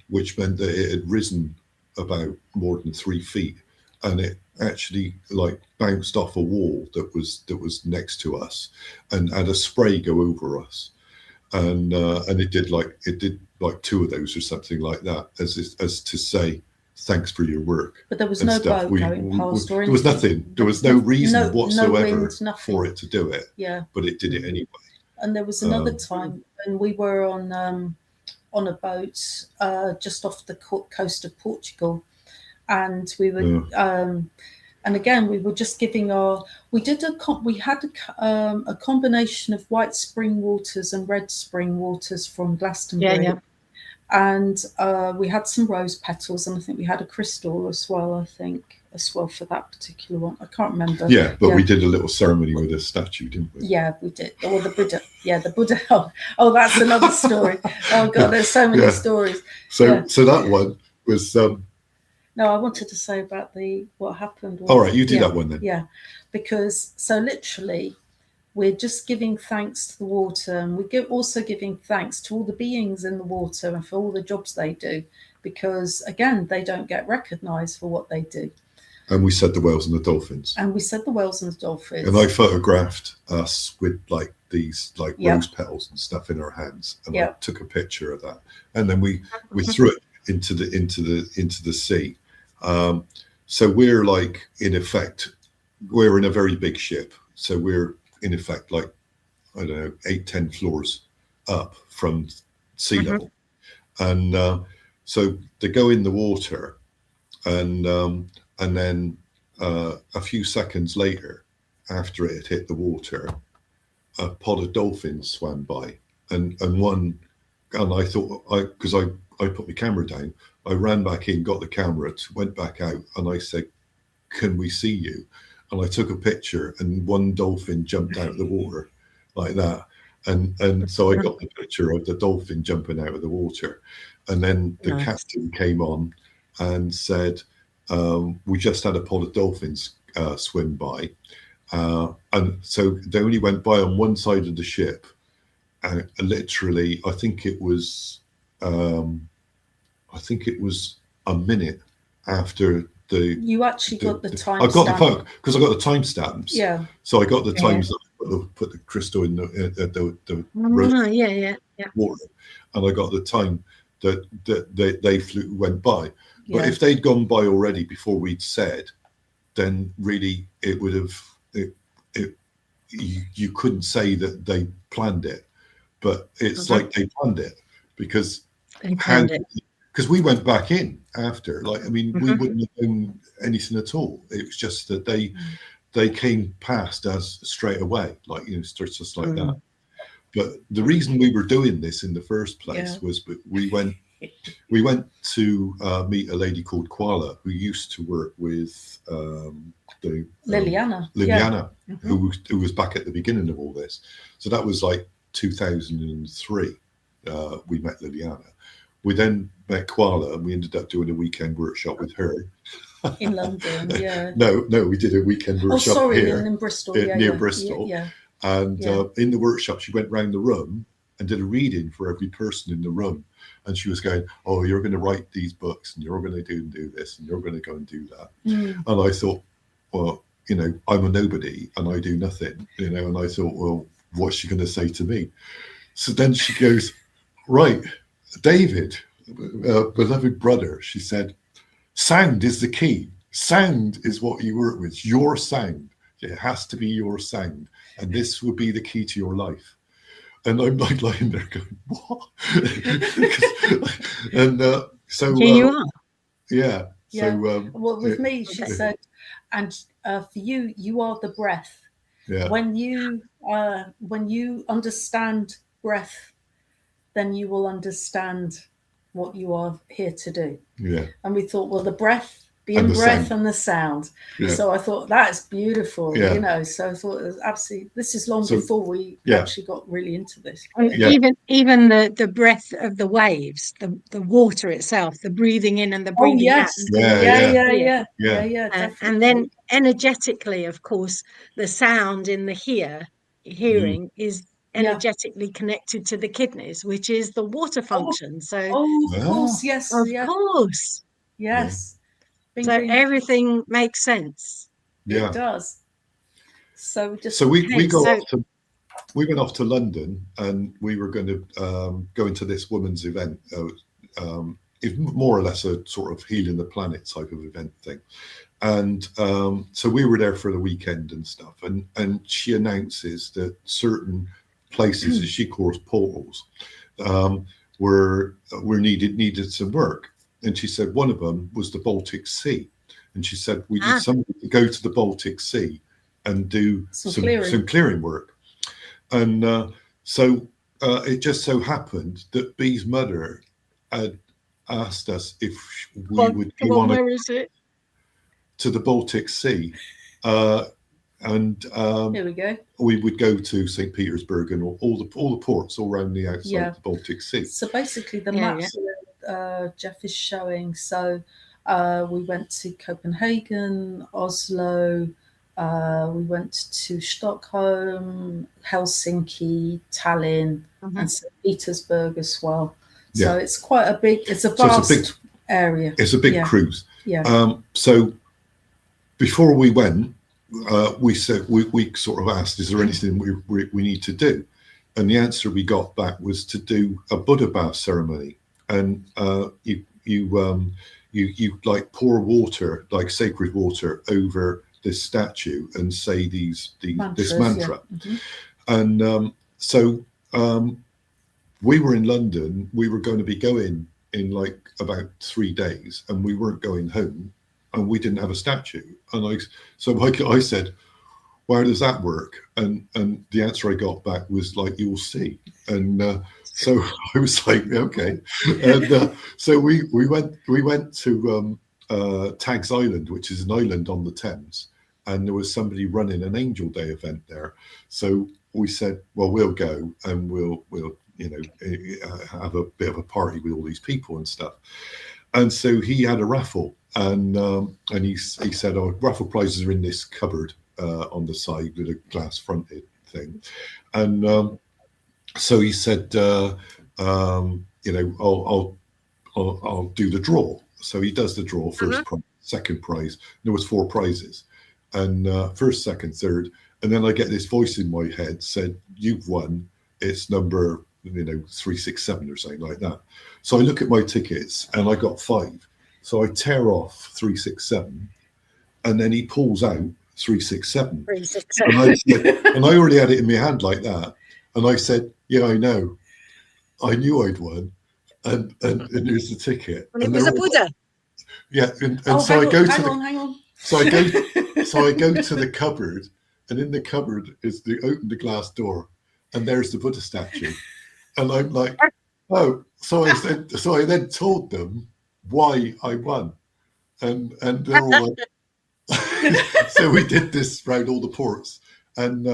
which meant that it had risen about more than 3 feet, and it actually like bounced off a wall that was next to us, and had a spray go over us, and it did like 2 of those or something like that, as to say thanks for your work. But there was no boat going past or anything. There was nothing. There was no reason whatsoever no wind, for it to do it. Yeah. But it did it anyway. And there was another time when we were on a boat just off the coast of Portugal, and we were and again we were just giving we had a combination of white spring waters and red spring waters from Glastonbury. Yeah. And we had some rose petals, and I think we had a crystal as well, for that particular one. I can't remember. Yeah, but we did a little ceremony with a statue, didn't we? Yeah, we did. Or the Buddha. Yeah, the Buddha. Oh, that's another story. Oh, God, there's so many stories. So that one was... No, I wanted to say about what happened. All right, you do that one then. Yeah, because so literally... we're just giving thanks to the water, and we're also giving thanks to all the beings in the water and for all the jobs they do, because, again, they don't get recognised for what they do. And we said the whales and the dolphins. And I photographed us with like these rose petals and stuff in our hands, and I took a picture of that, and then we threw it into the sea. So we're like, in effect, we're in a very big ship, so we're in effect like, I don't know, 8-10 floors up from sea level, and so they go in the water, and then a few seconds later, after it had hit the water, a pod of dolphins swam by, and I thought, because I put my camera down, I ran back in, got the camera, went back out, and I said, "Can we see you?" And I took a picture, and one dolphin jumped out of the water like that. And so I got the picture of the dolphin jumping out of the water. And then the captain came on and said, we just had a pod of dolphins swim by. And so they only went by on one side of the ship. And literally, I think it was a minute after you actually got the time. I got the phone because I got the timestamps. Yeah. So I got the times that put the crystal in the water, and I got the time that they went by. But if they'd gone by already before we'd said, then really it would have. You couldn't say that they planned it, but it's like they planned it because because we went back in after, we wouldn't have known anything at all. It was just that they came past us straight away, just like that. But the reason we were doing this in the first place was we went to meet a lady called Koala, who used to work with Liliana, who was back at the beginning of all this. So that was like 2003. We met Liliana. We then met Koala, and we ended up doing a weekend workshop with her in London. Yeah. No, we did a weekend workshop here in Bristol, near Bristol. And in the workshop, she went round the room and did a reading for every person in the room. And she was going, "Oh, you're going to write these books, and you're going to do this, and you're going to go and do that." And I thought, well, I'm a nobody, and I do nothing, And I thought, well, what's she going to say to me? So then she goes, "Right, David, beloved brother," she said, "sound is the key. Sound is what you work with. Your sound. It has to be your sound. And this will be the key to your life." And I'm like lying there going, "What?" And so here you are. Yeah. So well, with me, she said, and for you, you are the breath. Yeah. When you understand breath, then you will understand what you are here to do. Yeah. And we thought, well, the breath and breath sound. and the sound. Yeah. So I thought that's beautiful, Yeah. you know. So I thought it was absolutely. This is long before we actually got really into this. And even the breath of the waves, the water itself, the breathing in and the breathing out. Yeah. Definitely. And then energetically, of course, the sound in the hearing is energetically connected to the kidneys, which is the water function. So of course, yes, of course, yes. So everything makes sense. It does. So we went off to London, and we were going to go into this woman's event. It's more or less a sort of healing the planet type of event thing. And so we were there for the weekend and stuff. And she announces that certain places that she calls portals were needed some work. And she said one of them was the Baltic Sea. And she said we need somebody to go to the Baltic Sea and do some clearing work. And so it just so happened that Bee's mother had asked us if we would want to the Baltic Sea. And here we go. We would go to St. Petersburg and all the ports all around the outside of the Baltic Sea. So basically the maps that Jeff is showing. So we went to Copenhagen, Oslo, we went to Stockholm, Helsinki, Tallinn, and St. Petersburg as well. So it's quite a vast area. It's a big cruise. Yeah. So before we went, we said we sort of asked, is there anything we need to do? And the answer we got back was to do a Buddha bath ceremony, and you like pour water, like sacred water, over this statue and say this mantra. And so we were in London. We were going to be going in like about 3 days, and we weren't going home, and we didn't have a statue. And I said, "Where does that work?" And the answer I got back was like, "You'll see." And so I was like, "Okay." And so we went to Tags Island, which is an island on the Thames, and there was somebody running an Angel Day event there. So we said, "Well, we'll go, and we'll have a bit of a party with all these people and stuff." And so he had a raffle, and he said, "Oh, raffle prizes are in this cupboard on the side with a glass fronted thing." And so he said, "I'll do the draw." So he does the draw, first prize, second prize. There was 4 prizes, and first, second, third. And then I get this voice in my head said, "You've won. It's number 367 or something like that." So I look at my tickets, and I got 5. So I tear off 367, and then he pulls out 367. 367. And I already had it in my hand like that. And I said, "Yeah, I know. I knew I'd won." And here's the ticket. And it was a Buddha. Yeah, and so I go to the cupboard, and in the cupboard is open the glass door, and there's the Buddha statue. And I'm like, "Oh." So I then told them why I won, and they're all like, so we did this around all the ports, and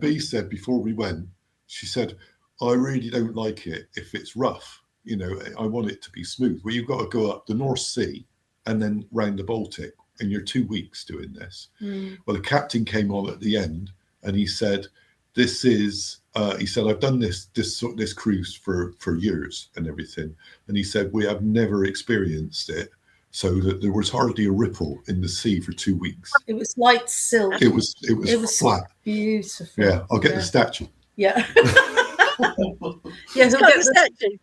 B said before we went, she said, "I really don't like it if it's rough. I want it to be smooth. Well, you've got to go up the North Sea and then round the Baltic, and you're 2 weeks doing this." Well, the captain came on at the end, and he said, "This is," he said, "I've done this cruise for years and everything," and he said, "We have never experienced it so that there was hardly a ripple in the sea for 2 weeks. It was like silk. It was flat. Beautiful. Yeah, I'll get the statue. Yeah. Yes, I'll get the statue.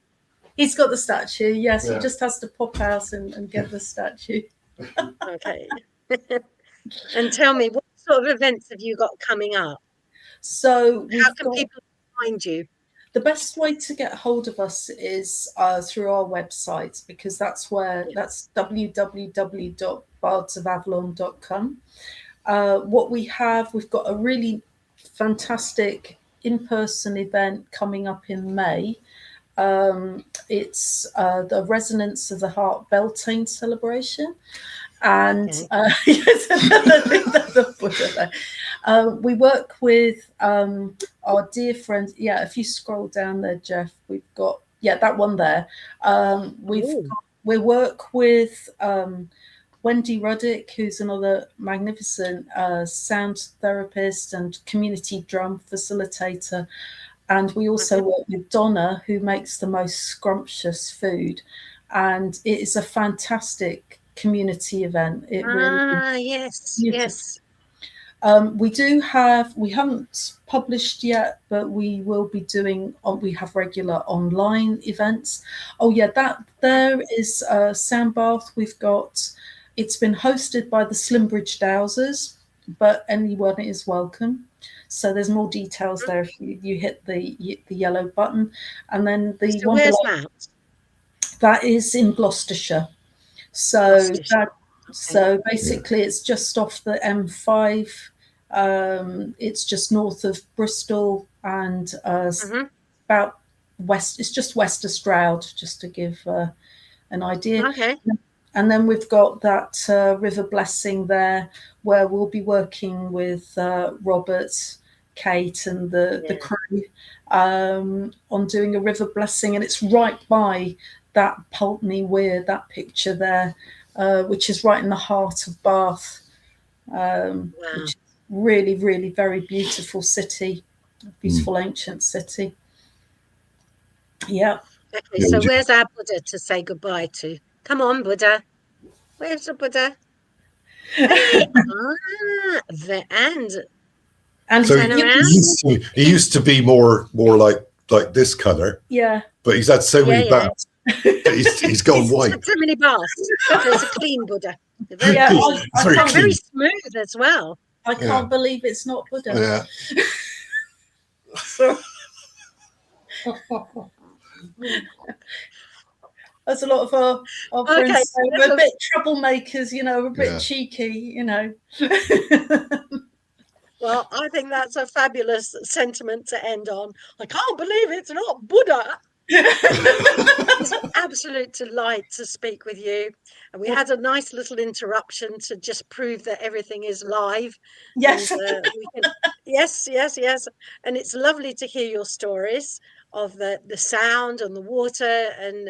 He's got the statue. Yes, he just has to pop out and get the statue. Okay. And tell me, what sort of events have you got coming up? So how can people find you? The best way to get hold of us is through our website, because that's www.bardsofavalon.com. What we've got a really fantastic in-person event coming up in May. It's the Resonance of the Heart Beltane celebration. And Okay. the Buddha. We work with our dear friend. Yeah, if you scroll down there, Jeff, we've got that one there. We work with Wendy Ruddick, who's another magnificent sound therapist and community drum facilitator. And we also work with Donna, who makes the most scrumptious food. And it is a fantastic community event. It really yes, beautiful. yes. We haven't published yet, but we will be doing, we have regular online events. Oh yeah, there is a sound bath. It's been hosted by the Slimbridge Dowsers, but anyone is welcome. So there's more details there if you hit the yellow button. And then the one where's below, that is in Gloucestershire. So basically it's just off the M5. It's just north of Bristol and about west. It's just west of Stroud, just to give an idea. Okay. And then we've got that River Blessing there, where we'll be working with Robert, Kate, and the crew on doing a River Blessing, and it's right by that Pulteney Weir, that picture there, which is right in the heart of Bath, which is really, really very beautiful city, beautiful ancient city. Yeah. Okay, so where's our Buddha to say goodbye to? Come on, Buddha. Where's the Buddha? Hey, and so he used to be more like this color. Yeah. But he's had so many baths. He's gone white. So many baths. So it's a clean Buddha. Very smooth as well. I can't believe it's not Buddha. Yeah. There's a lot of our friends. We're a bit troublemakers, we're a bit cheeky, Well, I think that's a fabulous sentiment to end on. I can't believe it's not Buddha. It's an absolute delight to speak with you. And we had a nice little interruption to just prove that everything is live. Yes. And, yes. And it's lovely to hear your stories of the sound and the water and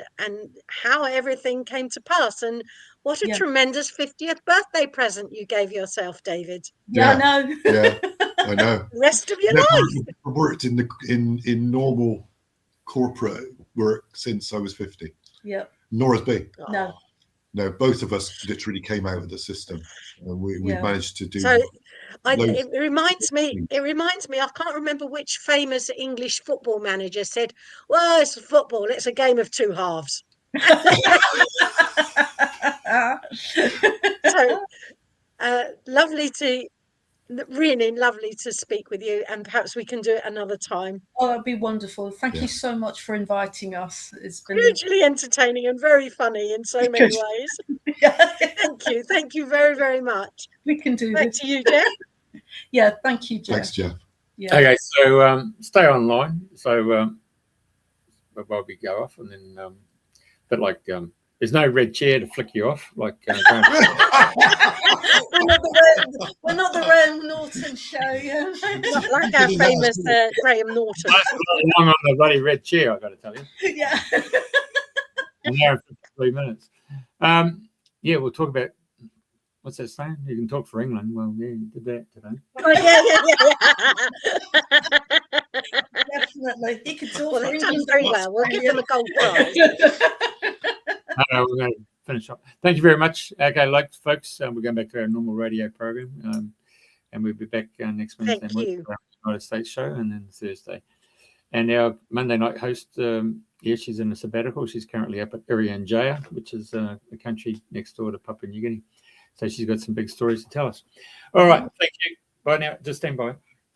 how everything came to pass. And what a tremendous 50th birthday present you gave yourself, David. Yeah, I know. Yeah, I know. The rest of your life. I worked in normal corporate work since I was 50. Yeah. Nor has B. No, both of us literally came out of the system, and we managed to do. So it reminds me. I can't remember which famous English football manager said, "Well, it's football. It's a game of two halves." So really lovely to speak with you, and perhaps we can do it another time. Oh, that'd be wonderful. Thank you so much for inviting us. It's been hugely entertaining and very funny in so many ways. Thank you very, very much. We can do this. Back to you, Jeff. Yeah, thank you, Jeff. Thanks, Jeff. Yeah. Okay, so stay online. So while we go off, and then but like there's no red chair to flick you off. Like we're not the Graham Norton show, Not like our famous Graham Norton. That's long on the bloody red chair, I've got to tell you. Yeah. An hour and 53 minutes. We'll talk about what's that saying? You can talk for England. Well, yeah, you did that today. Oh, definitely. He could talk for England very well. We'll give them a gold prize. We're going to finish up. Thank you very much. Okay, folks, we're going back to our normal radio program, and we'll be back next Wednesday with our United States show, and then Thursday. And our Monday night host, she's in a sabbatical. She's currently up at Irian, which is a country next door to Papua New Guinea. So she's got some big stories to tell us. All right, thank you. Bye now. Just stand by.